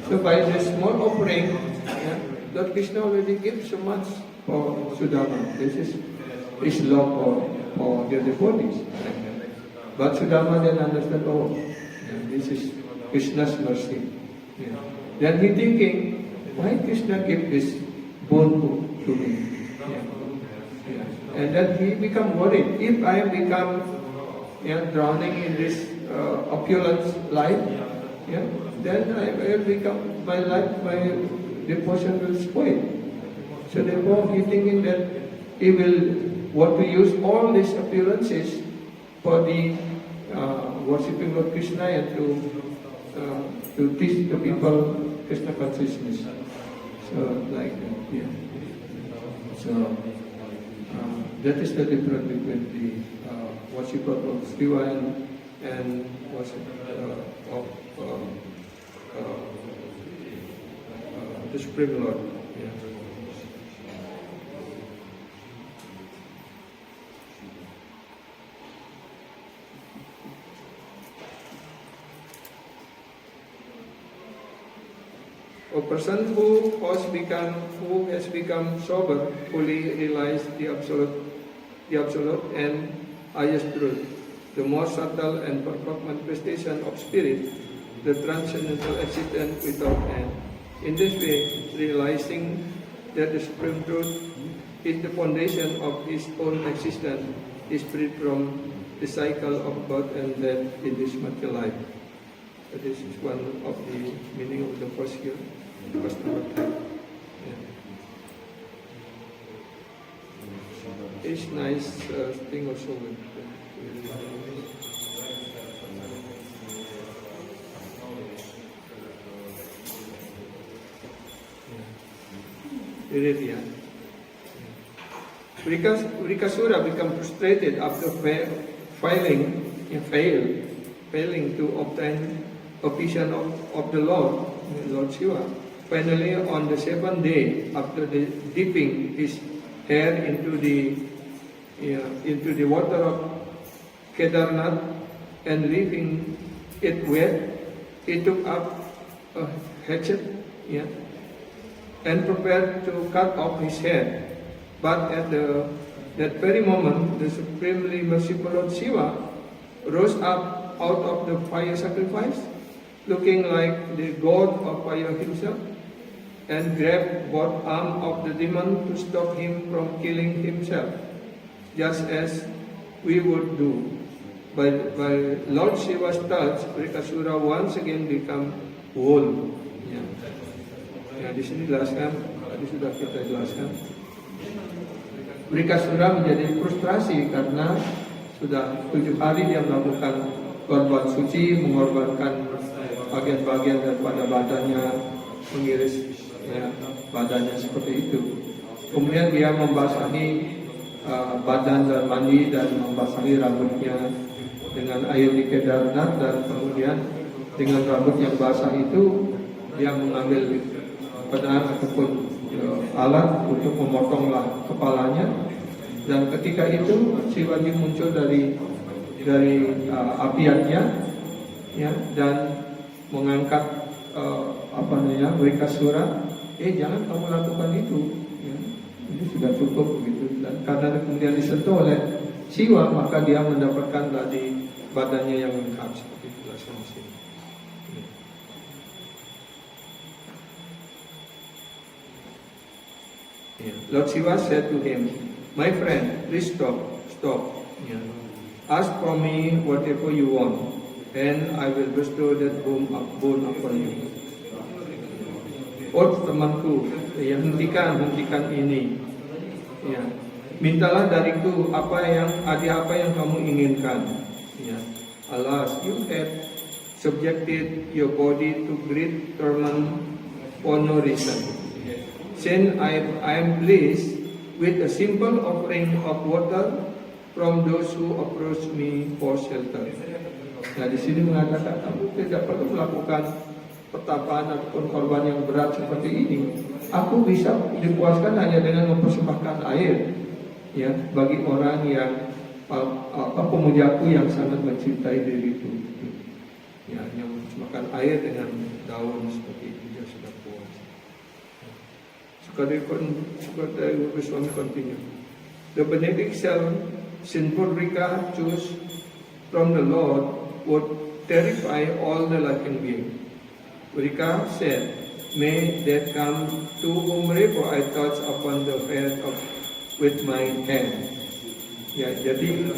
So by the small offering, yeah, Lord Krishna already gives so much for Sudama. This is his love for the devotees. But Sudama then understand, oh, yeah, this is Krishna's mercy. Yeah. Then he thinking, why Krishna give this boon to me? Yeah. Yeah. And then he become worried. If I become, yeah, drowning in this opulent life, yeah, then I will become, my life, my devotion will spoil. So therefore he thinking that he will want to use all these opulences for the worshipping Lord Krishna and to teach the people Krishna consciousness. So like that, yeah. So that is the difference between the worship of Shiva and worship of the Supreme Lord. Yeah. A person who has become sober fully realized the absolute and highest truth, the most subtle and perfect manifestation of spirit, the transcendental existence without end. In this way, realizing that the supreme truth is the foundation of his own existence, is freed from the cycle of birth and death in this material life. This is one of the meaning of the first year. First number 10. Yeah. It's nice thing also with yeah. Vrikasura become frustrated after failing to obtain a vision of the Lord Shiva. Finally, on the 7th day, after dipping his hair into the water of Kedarnath and leaving it wet, he took up a hatchet, yeah, and prepared to cut off his head. But at that very moment, the supremely merciful Lord Shiva rose up out of the fire sacrifice, looking like the god of fire himself, and grabbed both arms of the demon to stop him from killing himself, just as we would do. By Lord Shiva's touch, Vrikasura once again become whole. Ya, di sini jelaskan, tadi sudah kita jelaskan. Vrikasura menjadi frustrasi karena sudah 7 hari dia melakukan korban suci, mengorbankan bagian-bagian daripada badannya, mengiris, ya, badannya seperti itu. Kemudian dia membasahi badan dan mandi dan membasahi rambutnya, dengan air di Kedarnath, dan kemudian dengan rambut yang basah itu dia mengambil pedang ataupun alat untuk memotonglah kepalanya. Dan ketika itu Shivaji muncul dari apiannya, ya, dan mengangkat Wrikasura. Jangan kamu lakukan itu, ya. Itu sudah cukup begitu. Dan karena kemudian disentuh oleh Siwa, maka dia mendapatkan tadi badannya yang lengkap seperti itu di sini. Lord Shiva said to him, "My friend, please stop. Yeah. Ask from me whatever you want, and I will bestow that boon upon you." Oh temanku, ya, hentikan ini. Ya, mintalah dariku apa yang kamu inginkan. Ya. Alas, you have subjected your body to great torment for no reason. Since I am pleased with a simple offering of water from those who approach me for shelter. Nah, di sini mengatakan kamu tidak perlu melakukan pertapaan ataupun korban yang berat seperti ini. Aku bisa dipuaskan hanya dengan mempersembahkan air, ya, bagi orang yang pemujaku yang sangat mencintai diriku. Ya, yang mempersembahkan air dengan daun seperti itu dia sudah puas. Sukadeva Goswami continue. The benediction sinful Rika choose from the Lord would terrify all the living beings. Rika said, "May that come to whomever I touch upon the head with my hand." Ya, jadi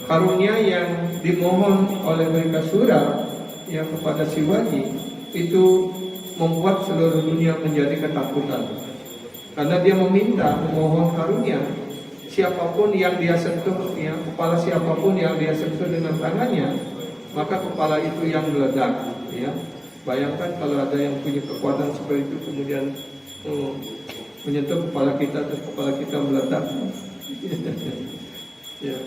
karunia yang dimohon oleh Wrikasura yang kepada Shivaji itu membuat seluruh dunia menjadi ketakutan. Karena dia memohon karunia, siapapun yang dia sentuh, ya, kepala siapapun yang dia sentuh dengan tangannya, maka kepala itu yang meledak, ya. Bayangkan kalau ada yang punya kekuatan seperti itu kemudian menyentuh kepala kita dan kepala kita meledak. Ya,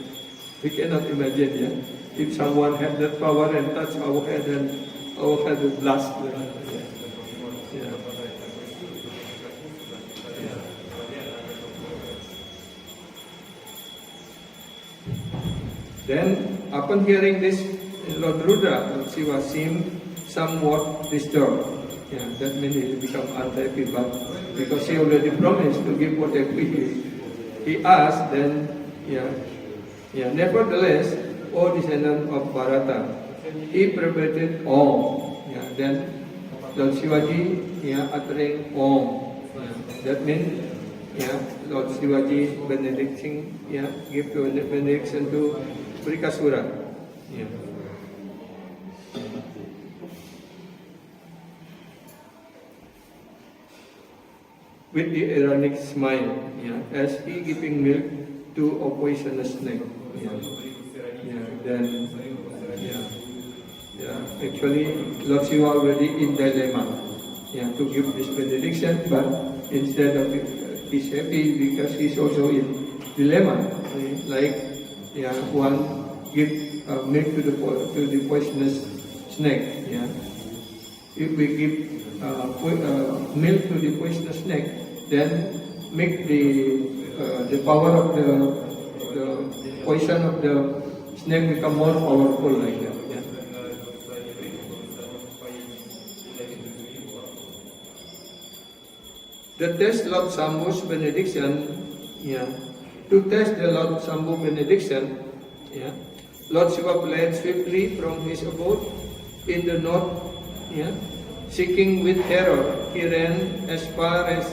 we cannot imagine, ya. If someone had that power and touch our head and our head would blast. Yeah. Then, upon hearing this, Lord Rudra, Lord Shiva seemed somewhat disturbed. Yeah, that means he become unhappy, but because he already promised to give whatever he asked, then nevertheless, O descendant of Bharata, he perverted Om. Yeah, then Lord Shivaji, uttering Om. Yeah, that means, Lord Shivaji benediction, give benediction to Wrikasura. Yeah. With the ironic smile, as he giving milk to a poisonous snake. Actually, Lord Shiva already in dilemma, to give this benediction, but instead of it, he's happy because he's also in dilemma. Like, one give milk to the poisonous snake. If we give milk to the poisonous snake, then make the power of the poison of the snake become more powerful, like that. To test Lord Shambhu's benediction, Lord Shiva fled swiftly from his abode in the north, seeking with terror. He ran as far as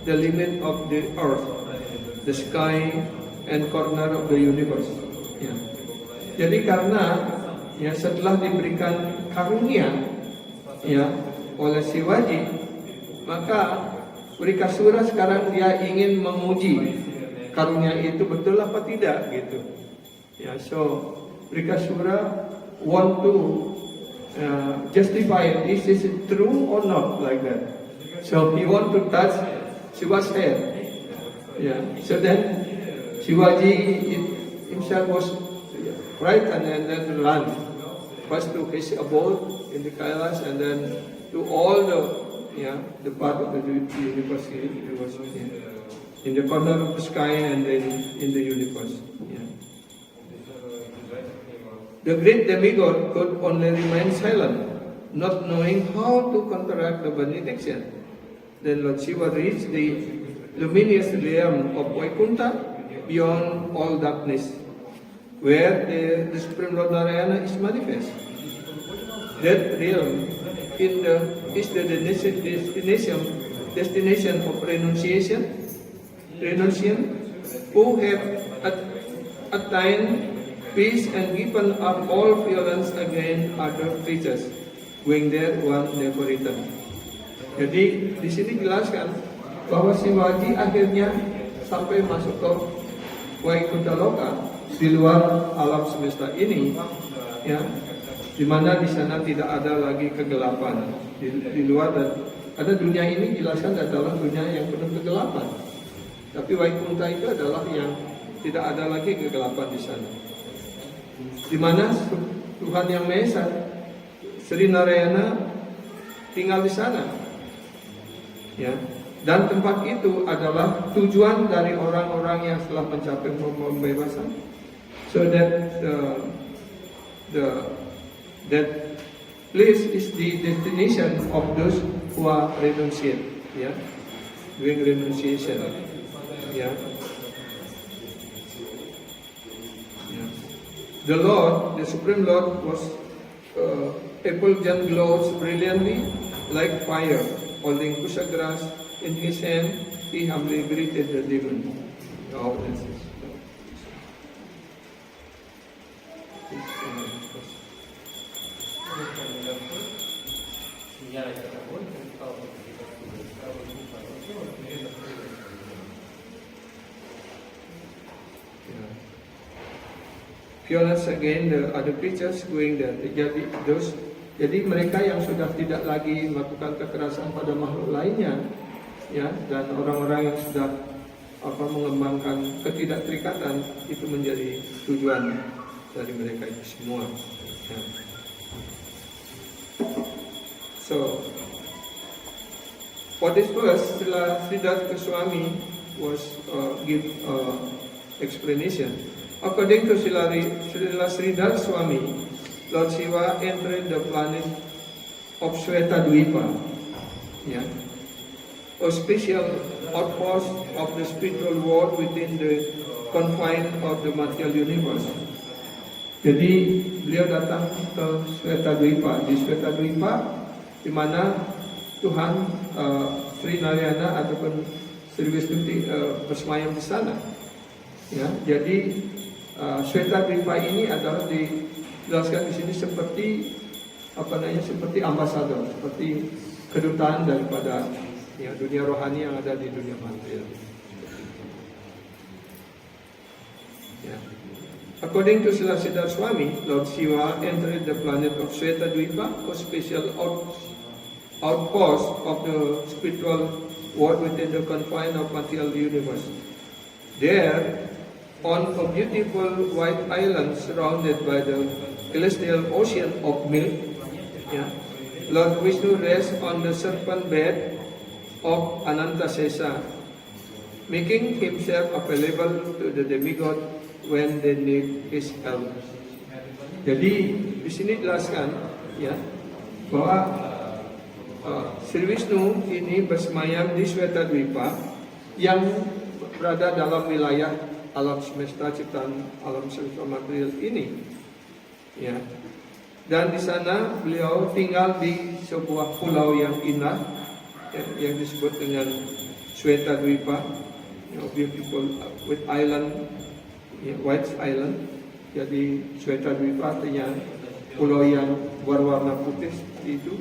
the limit of the earth, the sky, and corner of the universe. Jadi karena setelah diberikan karunia oleh Shivaji, maka Wrikasura sekarang dia ingin menguji karunia itu betul apa tidak, gitu. So Wrikasura want to justify is this true or not, like that. So he want to touch Shiva's head. So then Shivaji himself was frightened and then run. First to his abode in the Kailash and then to all the part of the universe in the corner of the sky and then in the universe. Yeah. The great demigod could only remain silent, not knowing how to counteract the benediction. Then Lord Shiva reached the luminous realm of Vaikuntha beyond all darkness, where the Supreme Lord Narayana is manifest. That realm is the destination of renunciation, who have attained peace and given up all violence against other creatures, going there one never return. Jadi di sini jelaskan bahwa Shivaji akhirnya sampai masuk ke Vaikuntha Loka di luar alam semesta ini, ya, di mana di sana tidak ada lagi kegelapan di luar, dan ada dunia ini dijelaskan adalah dunia yang penuh kegelapan. Tapi Vaikuntha itu adalah yang tidak ada lagi kegelapan di sana, di mana Tuhan Yang Maha Esa, Sri Narayana tinggal di sana, ya. Dan tempat itu adalah tujuan dari orang-orang yang telah mencapai pembebasan, so that that place is the destination of those who are renunciate, yeah, doing renunciation, yeah. The Lord, the Supreme Lord, was effulgent glows brilliantly like fire. Holding Kusagras in his hand, he humbly greeted the demon. Violence again the other creatures going there. Jadi mereka yang sudah tidak lagi melakukan kekerasan pada makhluk lainnya, ya, dan orang-orang yang sudah mengembangkan ketidakterikatan, itu menjadi tujuan dari mereka itu semua. Ya. So, for this verse, Siddhartha Goswami was give explanation. According to Srila Siddhartha Swami, Lord Shiva entered the planet of Shvetadvipa, yeah, a special outpost of the spiritual world within the confine of the material universe. Jadi beliau datang ke Shvetadvipa, di Shvetadvipa, di mana Tuhan Sri Narayana ataupun Sri Wisnu bersemayam di sana. Ya, jadi Shvetadvipa ini adalah dijelaskan di sini seperti seperti ambasador, seperti kedutaan daripada dunia rohani yang ada di dunia material. Ya. According to Srila Siddhartha Swami, Lord Shiva entered the planet of Shvetadvipa, a special outpost of the spiritual world within the confine of material universe. There, on a beautiful white island surrounded by the celestial ocean of milk, yeah, Lord Vishnu rests on the serpent bed of Anantasesa, making himself available to the demigod when they need his help. Jadi di sini jelaskan, ya, bahwa Sri Vishnu ini bersemayam di Shvetadvipa yang berada dalam wilayah alam semesta ciptaan alam semesta material ini, ya. Dan di sana beliau tinggal di sebuah pulau yang indah, ya, yang disebut dengan Shvetadvipa, beautiful with island, ya, white island. Jadi Shvetadvipa artinya pulau yang berwarna putih seperti itu,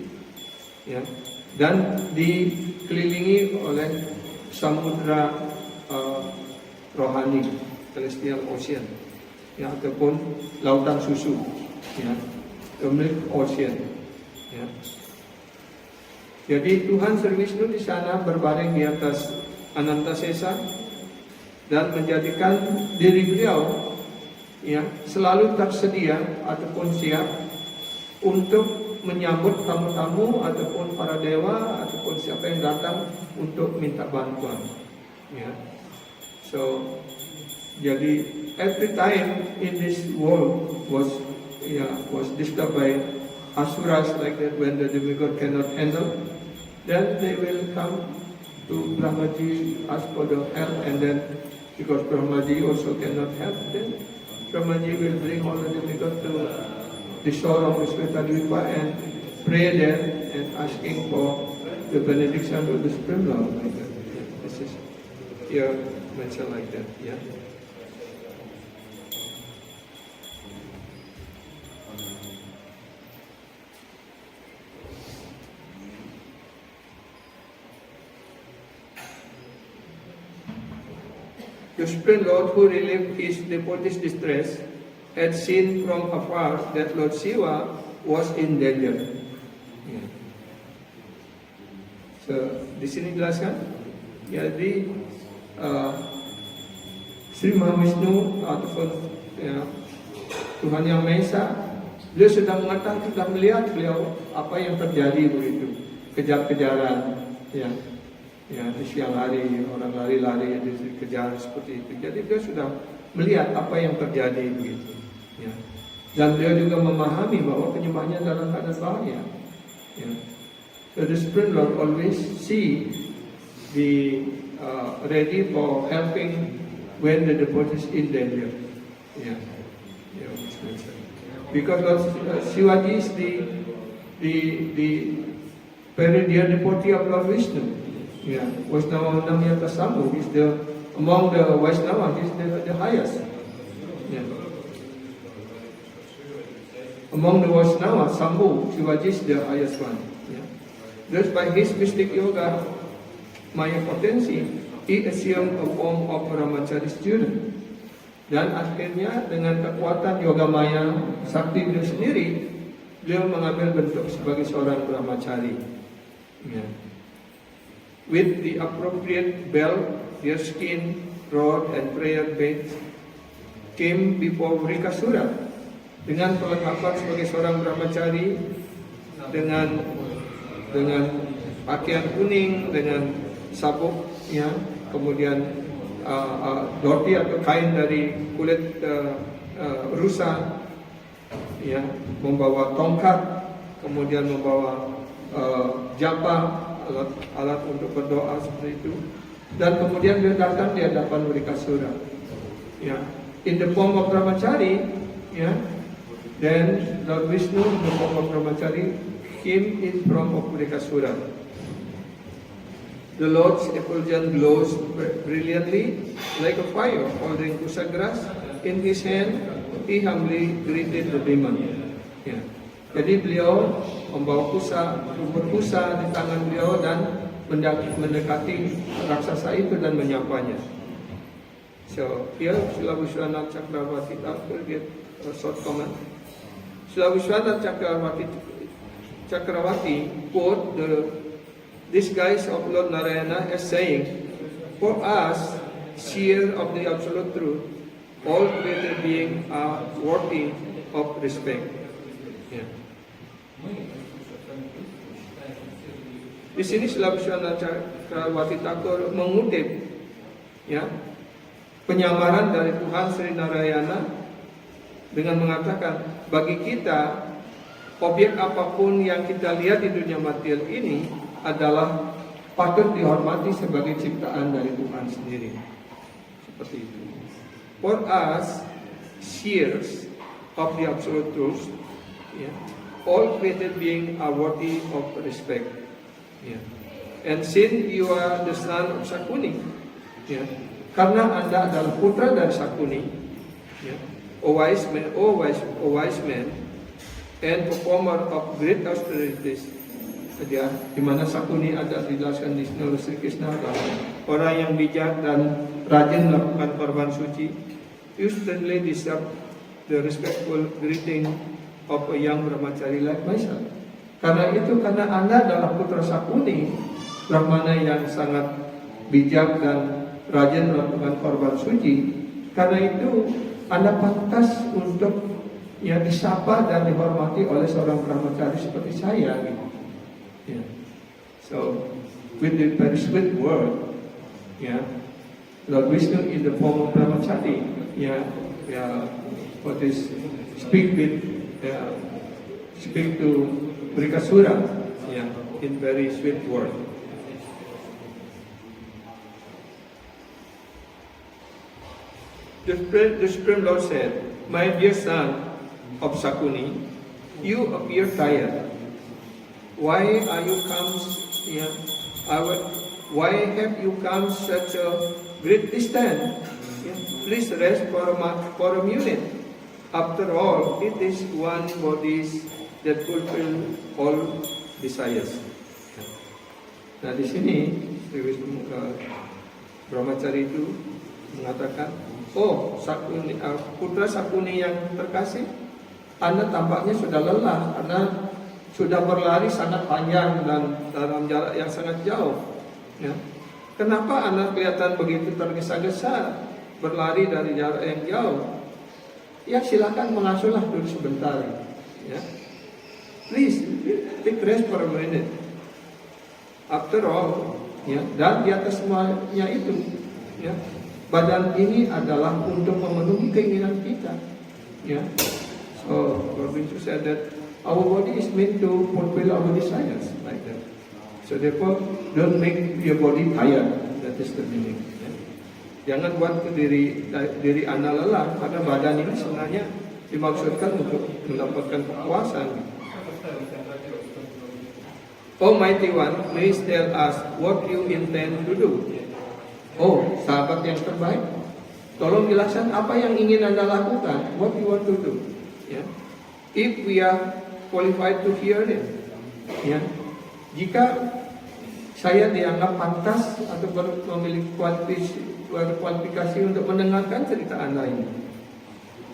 ya. Dan dikelilingi oleh samudra rohani, celestial ocean, ya, ataupun lautan susu, ya, the milk ocean, ya. Jadi Tuhan Sri Wisnu di sana berbaring di atas Anantasesa dan menjadikan diri beliau ya, selalu tersedia ataupun siap untuk menyambut tamu-tamu ataupun para dewa ataupun siapa yang datang untuk minta bantuan. Ya. So, jadi every time in this world was disturbed by asuras like that. When the demigod cannot handle, then they will come to Brahmaji, ask for the help, and then because Brahmaji also cannot help, then Brahmaji will bring all the demigods to the shore of Shvetadvipa and pray there and asking for the benediction of the Supreme Lord. Like that. This is here mentioned like that. Yeah. The Supreme Lord, who relieved his devotees' distress, had seen from afar that Lord Shiva was in danger. Ya. So, di sini jelaskan, jadi Sri Mahavishnu ataupun ya, Tuhan Yang Maha Esa, beliau sudah mengetahui, sudah melihat beliau apa yang terjadi begitu, kejar-kejaran, ya. Ya, di siang hari orang lari-lari dikejar seperti itu. Jadi beliau sudah melihat apa yang terjadi begitu. Ya. Dan beliau juga memahami bahwa penyembahnya dalam keadaan bahaya. Ya. So the Supreme Lord always see the ready for helping when the devotee is in danger. Ya. Ya, because Lord Shivaji is the very dear devotee of Lord Vishnu. Yeah, Vaishnava Namyata Sambhu is among the Vaishnava, he is the highest. Yeah. Among the Vaishnava, Sambhu, Shivaji is the highest one. Yeah. Thus by his mystic yoga, Maya potensi, he assumed a form of Brahmachari student. Dan akhirnya dengan kekuatan yoga Maya, sakti beliau sendiri, beliau mengambil bentuk sebagai seorang Brahmachari. Yeah. With the appropriate belt, their skin, rod, and prayer beds came before Vrikasura dengan perlengkapan sebagai seorang brahmachari dengan pakaian kuning, dengan sabuk, ya, kemudian dhoti atau kain dari kulit rusa, ya, membawa tongkat, kemudian membawa japa, alat untuk berdoa seperti itu, dan kemudian dia datang di hadapan Vrikasura, ya, in the form of brahmachari, ya, then Lord Vishnu in the form of brahmachari came in form of Vrikasura. The Lord's effulgence glows brilliantly like a fire, holding kusagras in his hand. He humbly greeted the demon. Ya. Jadi beliau membawa rumput kusa di tangan beliau dan mendekati raksasa itu dan menyapanya. So here Srila Vishwanath Chakravarti will get a short comment. Srila Vishwanath Chakravarti quote the disguise of Lord Narayana as saying, "For us, seer of the absolute truth, all created beings are worthy of respect." Yeah. Di sini Srila Vishwanath Chakravarti Thakur mengutip, ya, penyamaran dari Tuhan Sri Narayana dengan mengatakan, bagi kita objek apapun yang kita lihat di dunia material ini adalah patut dihormati sebagai ciptaan dari Tuhan sendiri. Seperti itu. For us, seers of the absolute truth, yeah, all created beings are worthy of respect. Yeah. And since you are the son of Sakuni, yeah, karena Anda adalah putra dari Sakuni, yeah, O wise man, and performer of great austerities. Ya, di mana Sakuni ada dijelaskan di sini oleh Sri Krishna, orang yang bijak dan rajin melakukan korban suci. You certainly deserve the respectful greeting of a young brahmachari like myself. Karena Anda adalah putra Sakuni, brahmana yang sangat bijak dan rajin melakukan korban suci. Karena itu Anda pantas untuk ya disapa dan dihormati oleh seorang brahmachari seperti saya gitu. Yeah. So with the very sweet word, yeah, Lord Vishnu in the form of brahmachari, yeah, what is speak to Brikasura, yeah, in very sweet word. The Supreme Lord said, "My dear son of Sakuni, you appear tired. Why are you come? Yeah, why have you come such a great distance? Yeah, please rest for a minute. After all, it is one body that fulfill all desires." Nah di sini Sri Wisnu Brahmachari itu mengatakan, "Oh, Sakuni, putra Sakuni yang terkasih, Anda tampaknya sudah lelah karena sudah berlari sangat panjang dan dalam jarak yang sangat jauh. Ya. Kenapa Anda kelihatan begitu tergesa-gesa berlari dari jarak yang jauh? Ya silakan mengasuhlah dulu sebentar. Ya. Please take rest for a minute. After all, ya, dan di atas semuanya itu, ya, badan ini adalah untuk memenuhi keinginan kita. Ya. So, Lord Vishnu said that our body is meant to fulfill our desires, like that. So therefore, don't make your body tired. That is the meaning. Ya. Jangan buat diri Anda lelah, karena badan ini sebenarnya dimaksudkan untuk mendapatkan kepuasan. Almighty One, please tell us what you intend to do. Oh, sahabat yang terbaik, tolong jelaskan apa yang ingin Anda lakukan. What you want to do? Ya. If we are qualified to hear it, ya. Jika saya dianggap pantas atau memiliki kualifikasi untuk mendengarkan cerita Anda ini.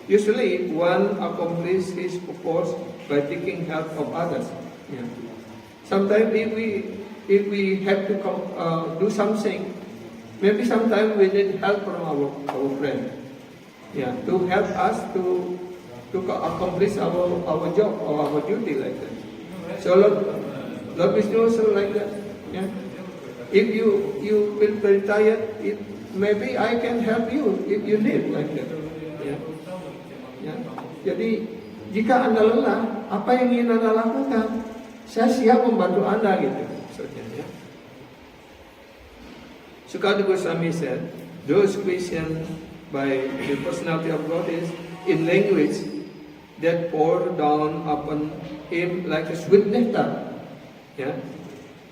Usually, one accomplishes his purpose by taking help of others. Ya. Sometimes if we have to do something, maybe sometimes we need help from our friend, yeah, to help us to accomplish our job or our duty like that. So Lord Vishnu also like that. Yeah. If you feel very tired, maybe I can help you if you need like that. Yeah. Yeah. Jadi jika Anda lelah, apa yang ingin Anda lakukan? Saya siap membantu Anda gitu. Maksudnya, ya. Sukadeva Goswami said, those questions by the personality of God is in language that pour down upon him like a sweet nectar. Yeah.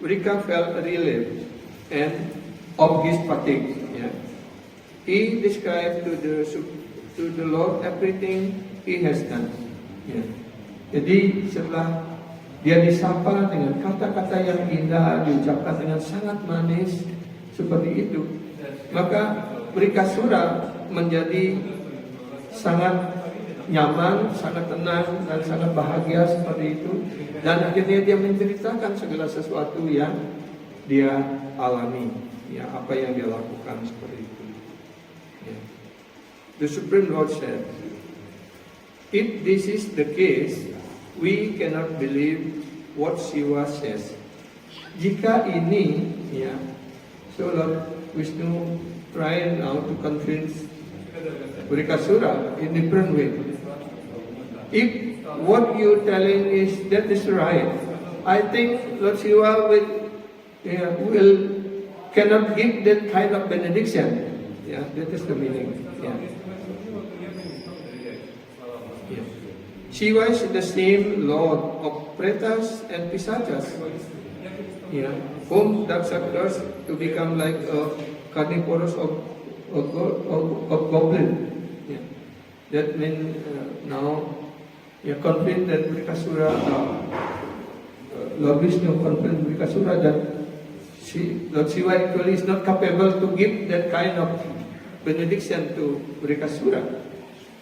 Rika felt relieved and of his fatigue. Yeah. He described to the Lord everything he has done. Yeah. Jadi setelah dia disapa dengan kata-kata yang indah, diucapkan dengan sangat manis seperti itu, maka Brikasura menjadi sangat nyaman, sangat tenang dan sangat bahagia seperti itu. Dan akhirnya dia menceritakan segala sesuatu yang dia alami, ya, apa yang dia lakukan seperti itu. Ya. The Supreme Lord said, if this is the case, we cannot believe what Shiva says. Jika ini, ya, so Lord Vishnu try now to convince Brikasura in different way. If what you telling is that is right, I think Lord Shiva will cannot give that kind of benediction. Yeah, that is the meaning. Yeah. Yeah. Shiva is the same Lord of Pretas and Pisachas, yeah, whom Daksha to become like a carnivorous of goblin. Yeah. That means now you convince that Brikasura, Lord Vishnu convinced Brikasura that Lord Shiva actually is not capable to give that kind of benediction to Brikasura.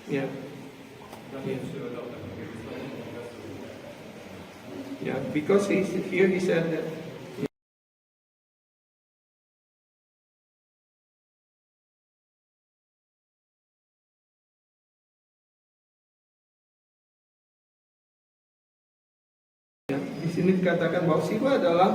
Yeah. Yeah. Yeah, because here he said that sini dikatakan bahwa Siwa adalah